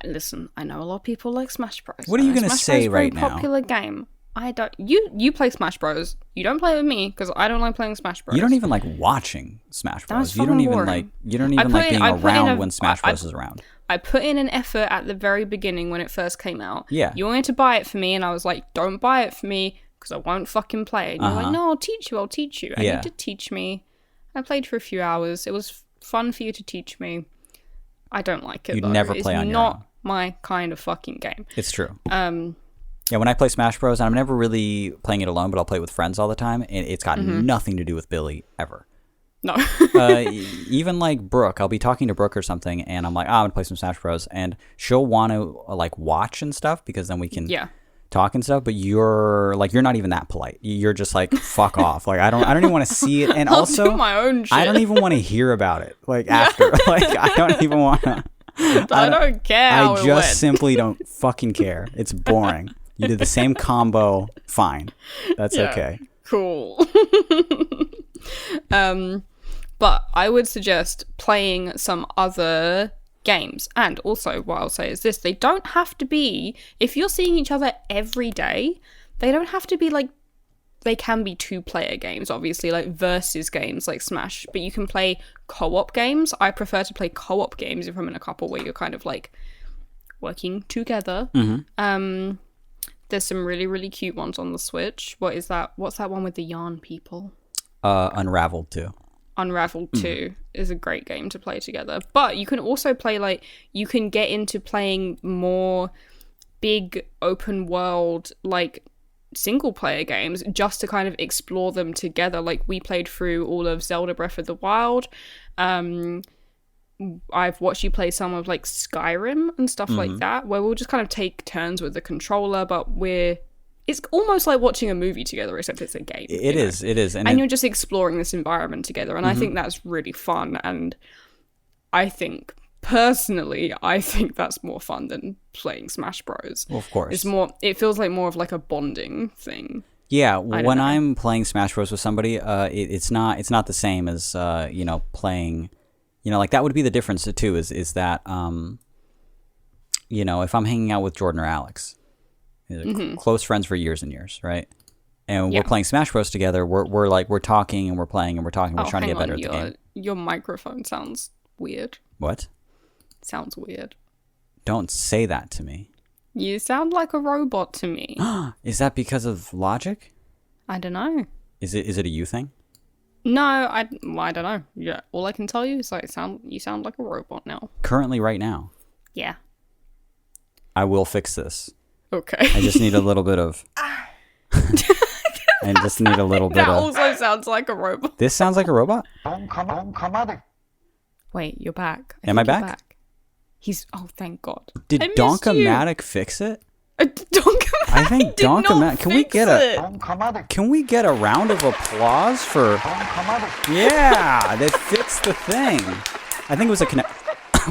Listen, I know a lot of people like Smash Bros. What are you going to say right now? Popular game. I don't. You play Smash Bros. You don't play with me because I don't like playing Smash Bros. You don't even like watching Smash Bros. That's You don't even boring. like being around when Smash Bros is around. I put in an effort at the very beginning when it first came out. Yeah. You wanted to buy it for me, and I was like, "Don't buy it for me because I won't fucking play it." And you're like, "No, I'll teach you. I'll teach you." And you did teach me. I played for a few hours. It was fun for you to teach me. I don't like it. You'd never play on your own. It's not my kind of fucking game. It's true. Yeah, when I play Smash Bros, and I'm never really playing it alone, but I'll play it with friends all the time, and it's got nothing to do with Billy ever. No. Even like Brooke, I'll be talking to Brooke or something, and I'm like, I'm gonna play some Smash Bros, and she'll want to like watch and stuff because then we can talk and stuff, but you're not even that polite. You're just like, fuck off. Like I don't even want to see it, and I'll also do my own shit. I don't even want to hear about it. Like after, like I don't even want to. I don't care. How I it just went. simply don't fucking care. It's boring. You did the same combo. Fine, that's okay. Cool. But I would suggest playing some other games. And also, what I'll say is this: they don't have to be. If you're seeing each other every day, they don't have to be like. They can be 2-player games, obviously, like versus games like Smash, but you can play co-op games. I prefer to play co-op games if I'm in a couple where you're kind of like working together. There's some really, really cute ones on the Switch. What is that? What's that one with the yarn people? Unraveled 2. Unraveled 2 is a great game to play together. But you can also play, like, you can get into playing more big open world, like, single player games just to kind of explore them together. Like, we played through all of Zelda Breath of the Wild. I've watched you play some of like Skyrim and stuff like that, where we'll just kind of take turns with the controller, but it's almost like watching a movie together, except it's a game. It is. And you're just exploring this environment together, and I think that's really fun, and I think personally that's more fun than playing Smash Bros. Well, of course. It feels like more of like a bonding thing. Yeah, when I'm playing Smash Bros with somebody, it's not the same as playing. Like that would be the difference too. Is that if I'm hanging out with Jordan or Alex, close friends for years and years, right? And we're playing Smash Bros together. We're talking and we're playing and we're talking. We're trying to get better at the game. Your microphone sounds weird. What? Sounds weird. Don't say that to me. You sound like a robot to me. Is that because of Logic? I don't know. Is it a you thing? No, I don't know. Yeah, all I can tell you is like you sound like a robot now. Currently, right now. Yeah. I will fix this. Okay. I just need a little bit of. That also sounds like a robot. This sounds like a robot? Wait, you're back. Am I back? He's. Oh, thank God. Did Donkomatic fix it? Donkomatic. I think Donkomatic. Can we get a round of applause for? Yeah, that fixed the thing. I think it was a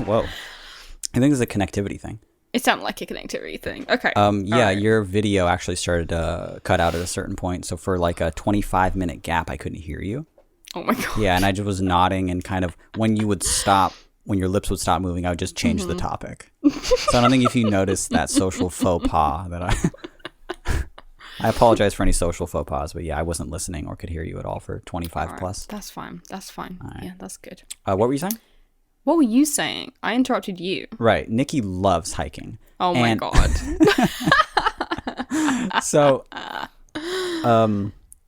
Whoa. I think it was a connectivity thing. It sounded like a connectivity thing. Okay. Yeah, your video actually started to cut out at a certain point. So for like a 25-minute gap, I couldn't hear you. Oh my God. Yeah, and I just was nodding and kind of when your lips would stop moving, I would just change the topic. So I don't think if you noticed that social faux pas that I apologize for any social faux pas, but yeah, I wasn't listening or could hear you at all for 25 plus. That's fine. Right. Yeah, that's good. What were you saying? What were you saying? I interrupted you. Right. Nikki loves hiking. Oh my God. So,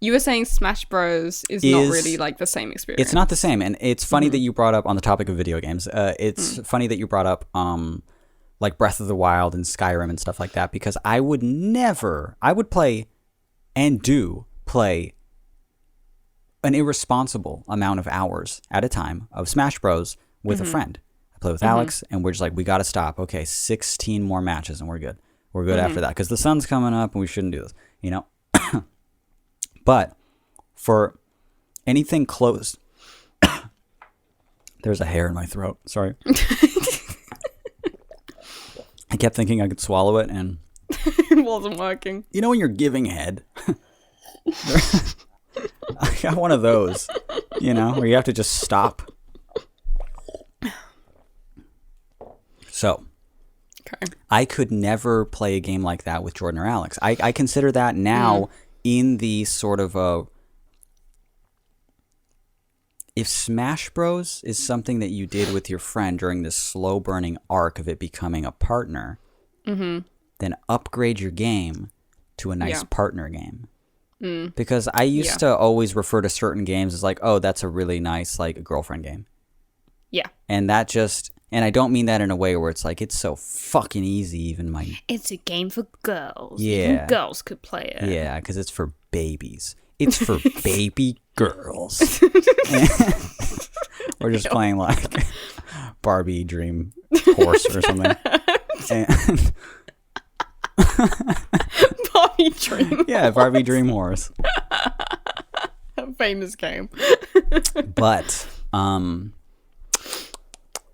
you were saying Smash Bros is not really like the same experience. It's not the same, and it's funny that you brought up on the topic of video games. It's funny that you brought up like Breath of the Wild and Skyrim and stuff like that, because I would play and do play an irresponsible amount of hours at a time of Smash Bros with a friend. I play with Alex, and we're just like, we got to stop. Okay, 16 more matches, and we're good. We're good after that, because the sun's coming up, and we shouldn't do this, But for anything close, there's a hair in my throat. Sorry. I kept thinking I could swallow it, and it wasn't working. You know when you're giving head? I got one of those, where you have to just stop. So, okay. I could never play a game like that with Jordan or Alex. I consider that now in the sort of if Smash Bros is something that you did with your friend during this slow burning arc of it becoming a partner, then upgrade your game to a nice partner game. Because I used to always refer to certain games as like, oh, that's a really nice like girlfriend game. Yeah. And that just... And I don't mean that in a way where it's like, it's so fucking easy, even my... It's a game for girls. Yeah. Even girls could play it. Yeah, because it's for babies. It's for baby girls. We're just playing like Barbie Dream Horse or something. And Barbie Dream. Yeah, Barbie Dream Wars. A famous game. But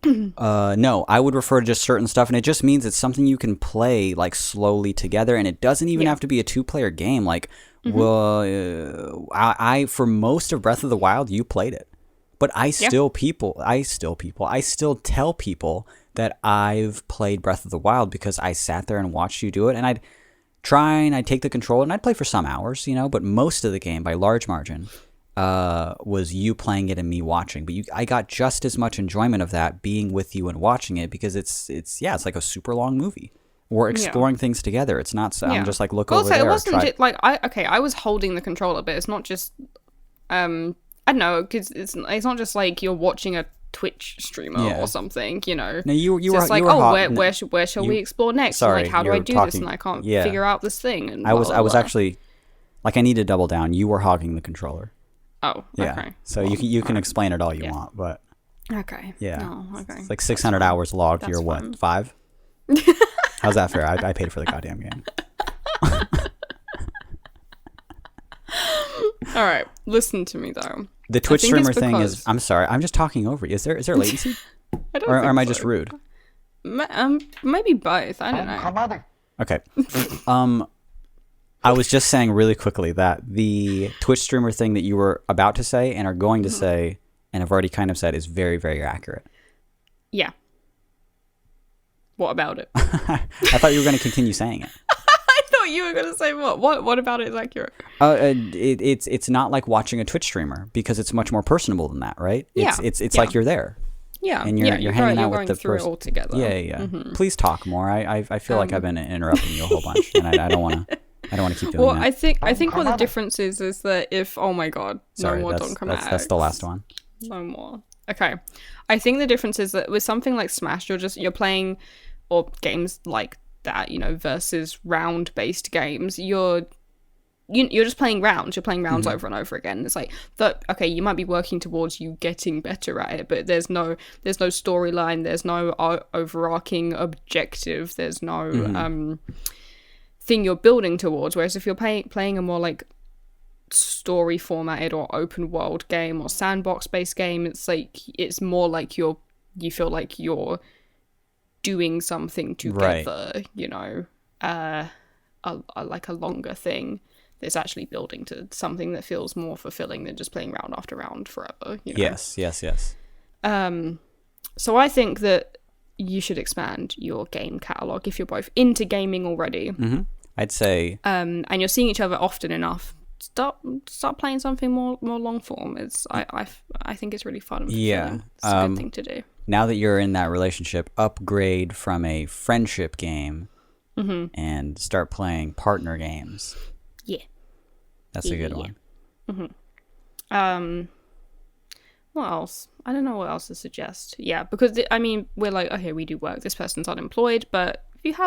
no, I would refer to just certain stuff, and it just means it's something you can play like slowly together, and it doesn't even have to be a 2-player game. Like, well, I for most of Breath of the Wild, you played it, but I still tell people that I've played Breath of the Wild because I sat there and watched you do it, and I'd take the controller and I'd play for some hours, but most of the game by large margin was you playing it and me watching. But I got just as much enjoyment of that being with you and watching it because it's like a super long movie. We're exploring things together. It's not. I'm just like look over there. Also, it wasn't just, like I was holding the controller, but it's not just. I don't know, because it's not just like you're watching a Twitch streamer or something. No, you so were. It's like, you were where shall we explore next? Sorry, like, how do I do this? And I can't figure out this thing. And I was actually, like, I need to double down. You were hogging the controller. Oh, yeah. Okay. So you can explain it all you want, but okay. Yeah. Oh, okay. It's like 600 hours logged. You're fine. what, 5? How's that fair? I paid for the goddamn game. All right, listen to me though. The Twitch streamer thing is. I'm sorry. I'm just talking over you. Is there latency? I don't or think am I so. just rude? Maybe both. I don't know. Okay. I was just saying really quickly that the Twitch streamer thing that you were about to say and are going to say and have already kind of said is very, very accurate. Yeah. What about it? I thought you were going to continue saying it. I thought you were going to say what? What about it is accurate? It's not like watching a Twitch streamer because it's much more personable than that, right? It's like you're there. Yeah, and you're hanging out with the person all together. Yeah. Mm-hmm. Please talk more. I feel like I've been interrupting you a whole bunch, and I don't want to. I don't want to keep doing that. Well, I think what the difference is that if oh my god, sorry, no more donkomatic. That's the last one. No more. Okay, I think the difference is that with something like Smash, you're playing, or games like that, versus round-based games, you're just playing rounds. You're playing rounds over and over again. It's like okay, you might be working towards you getting better at it, but there's no storyline. There's no overarching objective. There's no thing you're building towards. Whereas if you're playing a more like story formatted or open world game or sandbox based game, it's more like you feel like you're doing something together. Right. Like a longer thing that's actually building to something that feels more fulfilling than just playing round after round forever. Yes. So I think that you should expand your game catalog if you're both into gaming already. Mm-hmm. I'd say. And you're seeing each other often enough. Start playing something more long form. I think it's really fun. And fulfilling. It's a good thing to do. Now that you're in that relationship, upgrade from a friendship game and start playing partner games. Yeah, that's a good one. Mm-hmm. What else? I don't know what else to suggest. Yeah, because we're like, okay, we do work. This person's unemployed, but if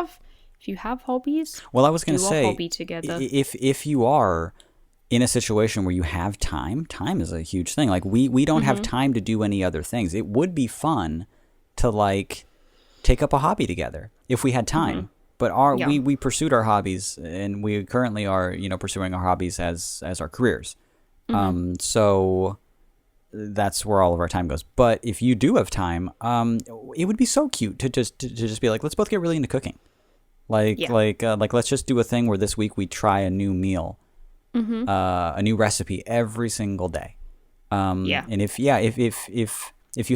you have hobbies, well, I was going to say, a hobby together. If you are in a situation where you have time is a huge thing. Like we don't have time to do any other things. It would be fun to like take up a hobby together if we had time. But we pursued our hobbies, and we currently are pursuing our hobbies as our careers. So that's where all of our time goes. But if you do have time, it would be so cute to just be like, let's both get really into cooking. Like let's just do a thing where this week we try a new meal, a new recipe every single day. And if you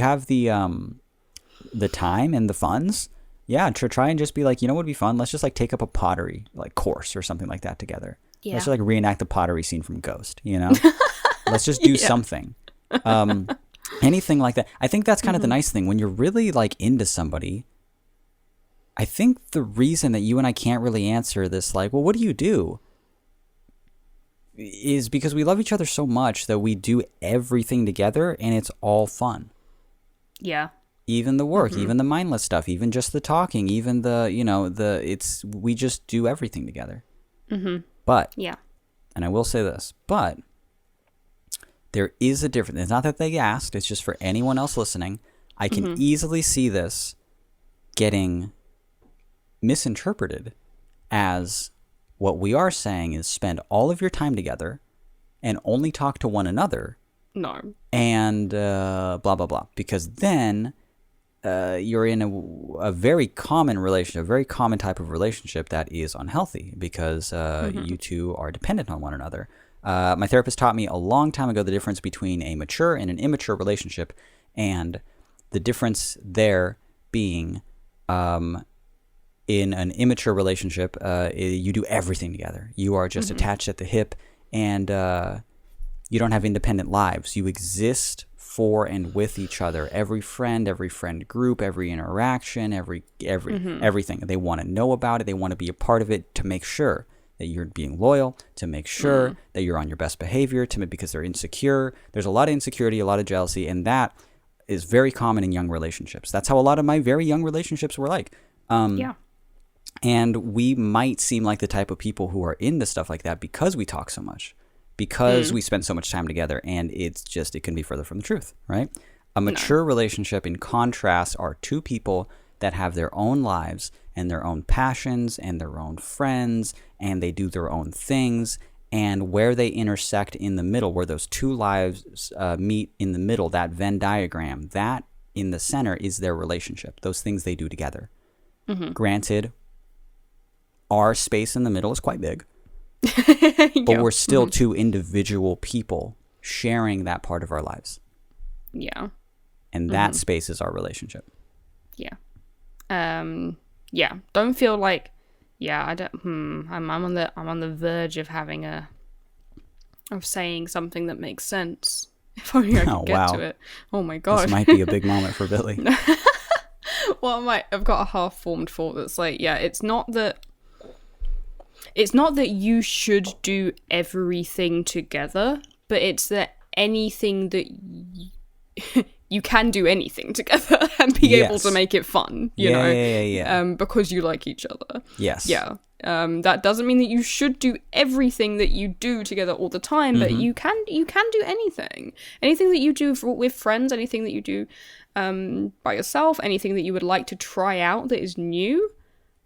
have the time and the funds, to try and just be like, what would be fun? Let's just like take up a pottery like course or something like that together. Yeah. Let's just like reenact the pottery scene from Ghost. Let's just do something. Anything like that. I think that's kind of the nice thing when you're really like into somebody. I think the reason that you and I can't really answer this, like, well, what do you do? Is because we love each other so much that we do everything together and it's all fun. Yeah. Even the work, even the mindless stuff, even just the talking, even we just do everything together. But, and I will say this, but there is a difference. It's not that they asked, it's just for anyone else listening. I can easily see this getting misinterpreted as What we are saying is spend all of your time together and only talk to one another. No. And blah, blah, blah. Because then you're in a very common relationship, a very common type of relationship that is unhealthy because you two are dependent on one another. My therapist taught me a long time ago the difference between a mature and an immature relationship, and the difference there being in an immature relationship, you do everything together. You are just attached at the hip, and you don't have independent lives. You exist for and with each other. Every friend group, every interaction, everything. They want to know about it. They want to be a part of it to make sure that you're being loyal, to make sure that you're on your best behavior, because they're insecure. There's a lot of insecurity, a lot of jealousy, and that is very common in young relationships. That's how a lot of my very young relationships were like. Yeah. And we might seem like the type of people who are into stuff like that because we talk so much, because we spend so much time together, and it can be further from the truth, right? A mature relationship, in contrast, are two people that have their own lives and their own passions and their own friends, and they do their own things, and where they intersect in the middle, where those two lives meet in the middle, that Venn diagram, that in the center is their relationship, those things they do together. Granted, our space in the middle is quite big, but we're still two individual people sharing that part of our lives. Yeah. And that space is our relationship. Yeah. Yeah. Don't feel like, I don't, I'm on the verge of saying something that makes sense. If only I could get to it. Oh my god. This might be a big moment for Billy. Well, I've got a half-formed thought that's like, it's not that you should do everything together, but it's that anything that you can do anything together and be able to make it fun, you know? Yeah. Because you like each other. Yes. Yeah. That doesn't mean that you should do everything that you do together all the time, but you can do anything. Anything that you do with friends, anything that you do by yourself, anything that you would like to try out that is new,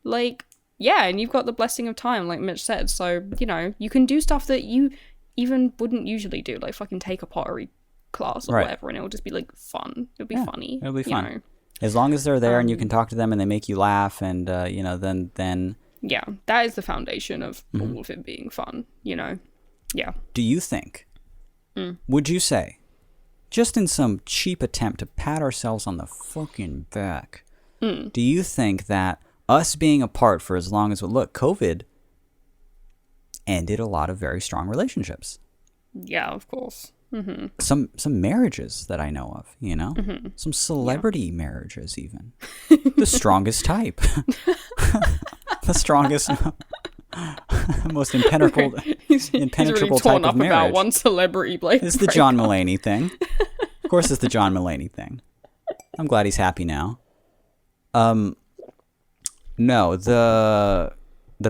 like, yeah, and you've got the blessing of time, like Mitch said, so, you know, you can do stuff that you even wouldn't usually do, like fucking take a pottery class or whatever, and it'll just be, like, fun. It'll be funny. It'll be fun. Know? As long as they're there and you can talk to them and they make you laugh and, you know, then... Yeah, that is the foundation of all of it being fun, you know? Yeah. Do you think, would you say, just in some cheap attempt to pat ourselves on the fucking back, do you think that us being apart for as long as, look, COVID ended a lot of very strong relationships? Yeah, of course. Some marriages that I know of, you know? Some celebrity marriages even. The strongest type. The strongest, most impenetrable He's really type torn of up marriage. about one celebrity Blake. It's the John Mulaney thing. Of course it's the John Mulaney thing. I'm glad he's happy now. No, the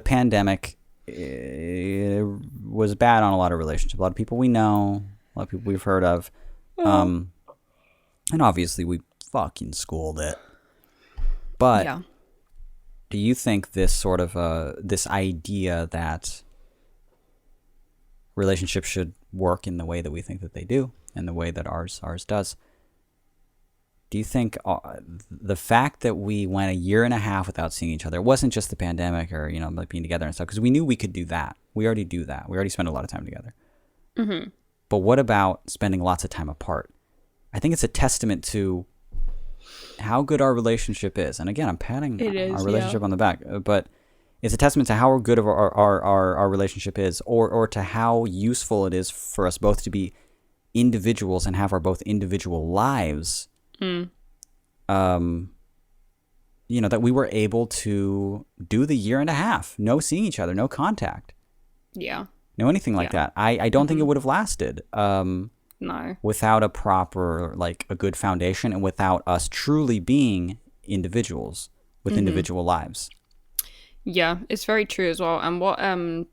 pandemic was bad on a lot of relationships. A lot of people we know, a lot of people we've heard of. And obviously we fucking schooled it. But do you think this sort of this idea that relationships should work in the way that we think that they do, and the way that ours does, do you think the fact that we went a year and a half without seeing each other, it wasn't just the pandemic or, you know, like being together and stuff, because we knew we could do that. We already do that. We already spend a lot of time together. But what about spending lots of time apart? I think it's a testament to how good our relationship is. And again, I'm patting our relationship on the back, but it's a testament to how good of our relationship is, or to how useful it is for us both to be individuals and have our both individual lives. You know, that we were able to do the year and a half, no seeing each other, no contact. Yeah. No anything like that. I don't think it would have lasted. No. Without a proper, like, a good foundation, and without us truly being individuals with individual lives. Yeah, it's very true as well. And what a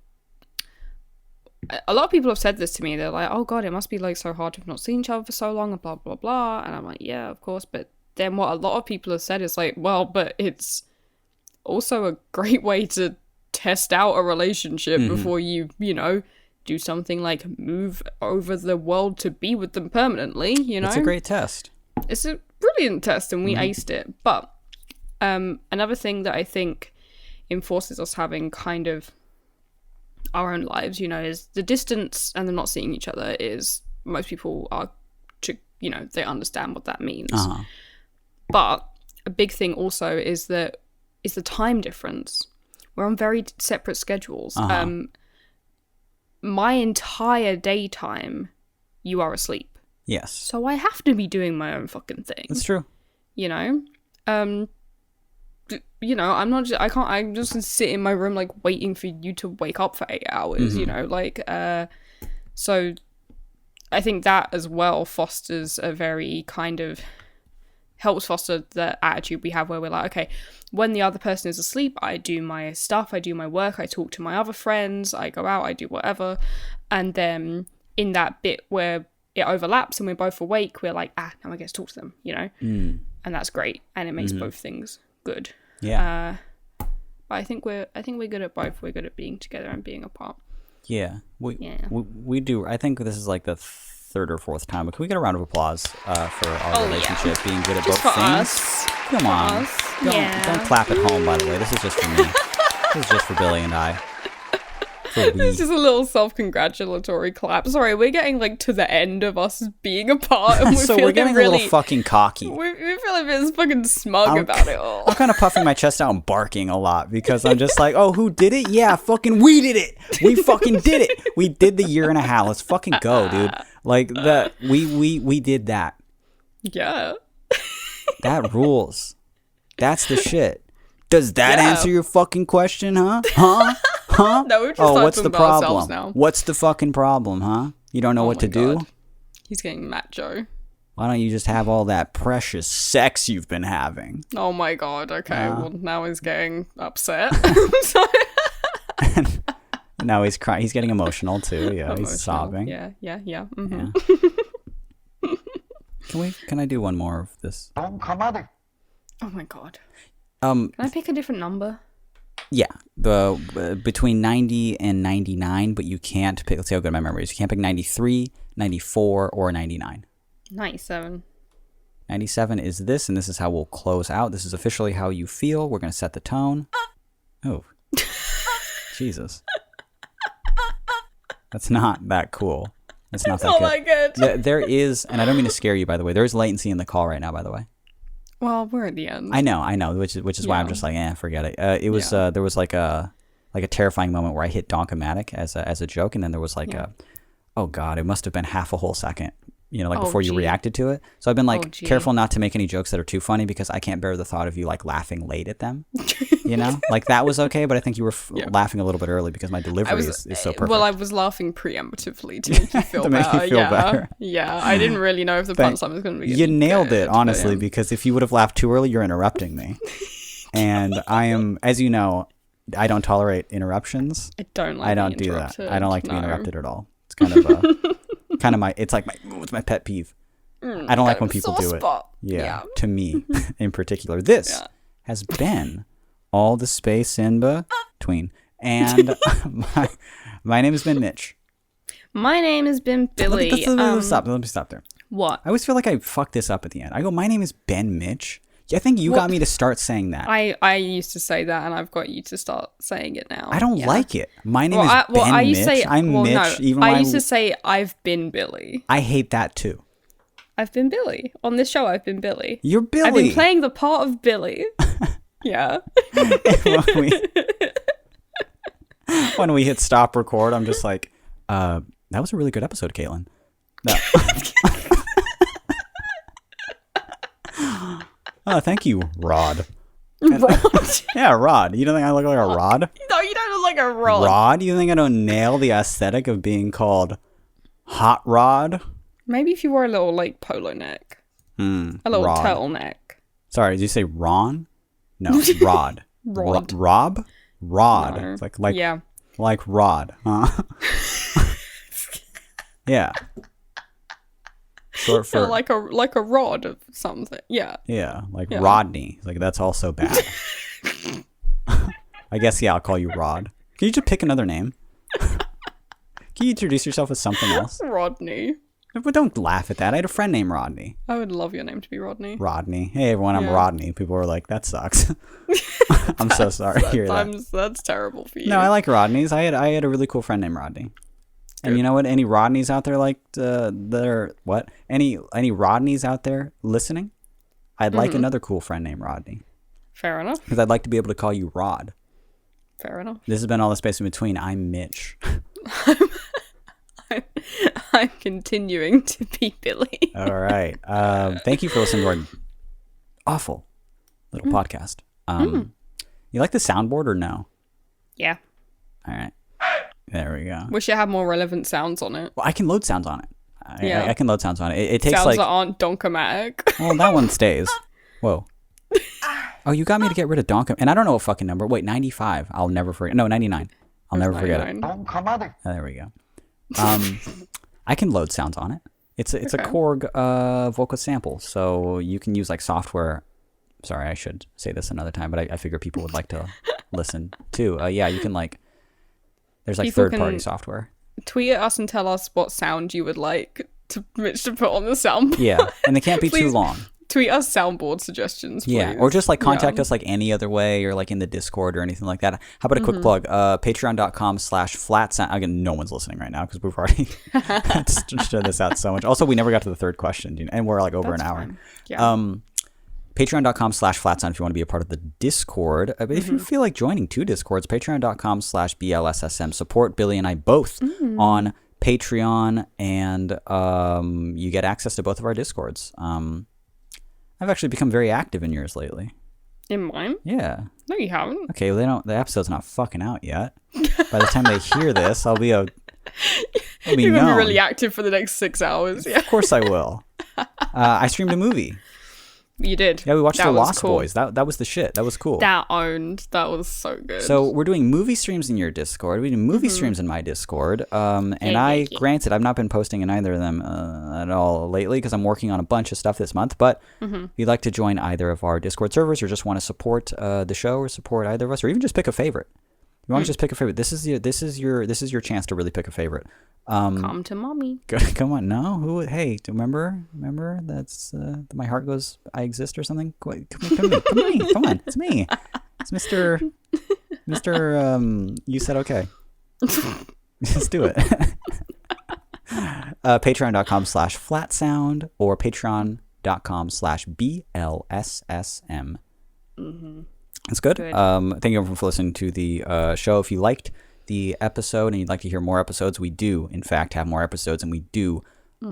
lot of people have said this to me. They're like, oh god, it must be like so hard to have not seen each other for so long and blah blah blah. And I'm like, yeah, of course. But then what a lot of people have said is like, well, but it's also a great way to test out a relationship before you know, do something like move over the world to be with them permanently, you know? It's a great test. It's a brilliant test, and we aced it. But another thing that I think enforces us having kind of our own lives, you know, is the distance and the not seeing each other is, most people are, you know, they understand what that means. But a big thing also is the time difference. We're on very separate schedules. My entire daytime, you are asleep. Yes. So I have to be doing my own fucking thing. That's true. You know? You know, I'm just gonna sit in my room, like, waiting for you to wake up for 8 hours, you know? Like, so I think that as well fosters a very kind of, helps foster the attitude we have where we're like, okay, when the other person is asleep, I do my stuff, I do my work, I talk to my other friends, I go out, I do whatever. And then in that bit where it overlaps and we're both awake, we're like, now I get to talk to them, you know? And that's great. And it makes both things good. Yeah. But I think we're good at both. We're good at being together and being apart. Yeah. We do. I think this is like the third or fourth time. But can we get a round of applause for our relationship being good at just both for things? Us. Come on. Don't clap at home, by the way. This is just for me. This is just for Billy and I. It's just a little self-congratulatory clap. Sorry, we're getting like to the end of us being apart, and so we're getting really, a little fucking cocky. We feel a bit fucking smug about it all. I'm kind of puffing my chest out and barking a lot because I'm just like, oh, who did it? Yeah, fucking we did it. We fucking did it. We did the year and a half. Let's fucking go, dude. Like that. We did that. Yeah. That rules. That's the shit. Does that answer your fucking question, huh? Huh? No, we're just what's the about problem? Now. What's the fucking problem, huh? You don't know what to do? He's getting macho. Why don't you just have all that precious sex you've been having? Oh my god, okay. Well, now he's getting upset. Now he's crying. He's getting emotional too. Yeah, he's sobbing. Yeah. Yeah. Can I do one more of this? Donkomatic. Oh my god. Can I pick a different number? Yeah, between 90 and 99, but you can't pick. Let's see how good my memory is. You can't pick 93, 94, or 99. 97. 97 is this, and this is how we'll close out. This is officially how you feel. We're going to set the tone. Oh. Jesus. That's not that cool. It's not that good. Not that good. There is, and I don't mean to scare you, by the way, there is latency in the call right now, by the way. Well, we're at the end. I know, which is why I'm just like, forget it. It was there was like a terrifying moment where I hit donkomatic as a joke, and then there was like oh god, it must have been half a whole second, you know, like before you reacted to it. So I've been like careful not to make any jokes that are too funny because I can't bear the thought of you like laughing late at them. You know, like that was okay, but I think you were laughing a little bit early because my delivery is so perfect. Well, I was laughing preemptively to make you feel better. Yeah, I didn't really know if the punchline was going to be. You nailed it, honestly, because if you would have laughed too early, you're interrupting me, and I am, as you know, I don't tolerate interruptions. I don't do that. I don't like to be interrupted at all. It's kind of it's my pet peeve. I don't like when people do it. Yeah, to me in particular. This has been all the space in between. And my name has been Mitch. My name has been Billy. Let me stop there. What? I always feel like I fuck this up at the end. I go, my name is Ben Mitch. I think you got me to start saying that. I used to say that, and I've got you to start saying it now. I don't like it. My name is Ben Mitch. I'm Mitch. No, I used to say I've been Billy. I hate that too. I've been Billy. On this show, I've been Billy. You're Billy. I've been playing the part of Billy. Yeah. when we hit stop record, I'm just like, that was a really good episode, Caitlin. No. Oh, thank you, Rod. Rod? Yeah, Rod. You don't think I look like a Rod? No, you don't look like a Rod. Rod? You think I don't nail the aesthetic of being called Hot Rod? Maybe if you wore a little, like, polo neck. A little turtleneck. Sorry, did you say Ron? No, Rod. Rod. Rob? Rod. No. It's like Rod, huh? Yeah. Short for like a rod of something. Yeah. Yeah, like Rodney. Like that's also bad. I guess, yeah, I'll call you Rod. Can you just pick another name? Can you introduce yourself as something else? Rodney. But don't laugh at that. I had a friend named Rodney. I would love your name to be Rodney. Rodney. Hey, everyone, I'm Rodney. People were like, that sucks. I'm so sorry to hear that. That's terrible for you. No, I like Rodneys. I had a really cool friend named Rodney. And you know what? Any Rodneys out there Any Rodneys out there listening? I'd like another cool friend named Rodney. Fair enough. Because I'd like to be able to call you Rod. Fair enough. This has been All the Space in Between. I'm Mitch. I'm continuing to be Billy. All right. Thank you for listening to our awful little podcast. You like the soundboard or no? Yeah. All right. There we go. Wish it had more relevant sounds on it. Well, I can load sounds on it. I can load sounds on it. It takes sounds that aren't donkomatic. Well, that one stays. Whoa. Oh, you got me to get rid of donkom. And I don't know what fucking number. Wait, 95. I'll never forget. No, 99. I'll never forget it. Donkomatic. There we go. I can load sounds on it. It's a Korg vocal sample, so you can use like software. Sorry, I should say this another time, but I figure people would like to listen too. Yeah, you can like. There's like third-party software. Tweet at us and tell us what sound you would like Mitch to put on the soundboard. Yeah, and they can't be too long. Tweet us soundboard suggestions, please. Yeah, or just like contact us like any other way, or like in the Discord or anything like that. How about a quick plug? Patreon.com/flatsound. Again, no one's listening right now because we've already stretched this out so much. Also, we never got to the third question, and we're like over an hour. Fine. Yeah. Patreon.com/flatsound if you want to be a part of the Discord. But if you feel like joining two Discords, patreon.com/BLSSM. Support Billy and I both on Patreon, and you get access to both of our Discords. I've actually become very active in yours lately. In mine? Yeah. No, you haven't. Okay, well, the episode's not fucking out yet. By the time they hear this, I'll be You're going to be really active for the next 6 hours. Yeah. Of course I will. I streamed a movie. You did. Yeah, we watched The Lost cool. Boys. That was the shit. That was cool. That was so good. So we're doing movie streams in your Discord. We do movie streams in my Discord. Granted, I've not been posting in either of them at all lately because I'm working on a bunch of stuff this month. But if you'd like to join either of our Discord servers or just want to support the show or support either of us or even just pick a favorite. You want to just pick a favorite. This is your chance to really pick a favorite. Come to mommy. Come on, no. Hey, remember? That's my heart goes. I exist or something. Come on, it's me. It's Mister. You said okay. Let's do it. Patreon.com/flatsound or Patreon.com/BLSSM. That's good. Thank you everyone for listening to the show. If you liked the episode and you'd like to hear more episodes, we do in fact have more episodes, and we do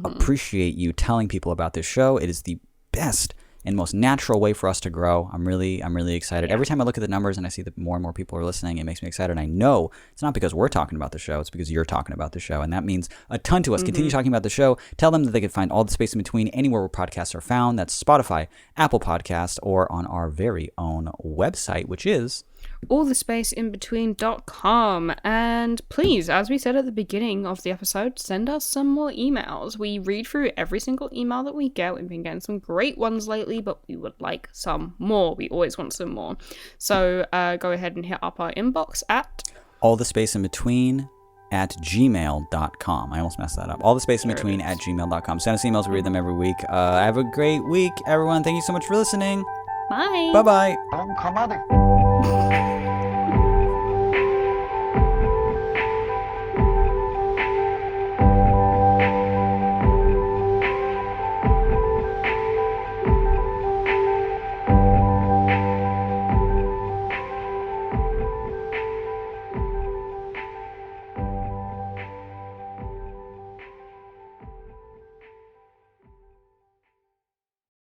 appreciate you telling people about this show. It is the best and most natural way for us to grow. I'm really excited. Every time I look at the numbers and I see that more and more people are listening, it makes me excited. And I know it's not because we're talking about the show, it's because you're talking about the show, and that means a ton to us. Continue talking about the show. Tell them that they can find All the Space in Between anywhere where podcasts are found. That's Spotify, Apple Podcasts, or on our very own website, which is allthespaceinbetween.com. And please, as we said at the beginning of the episode, send us some more emails. We read through every single email that we get. We've been getting some great ones lately, but we would like some more. We always want some more. So go ahead and hit up our inbox at allthespaceinbetween@gmail.com. I almost messed that up. allthespaceinbetween@gmail.com. Send us emails. We read them every week. Have a great week, everyone. Thank you so much for listening. Bye. Bye-bye. Donkomatic.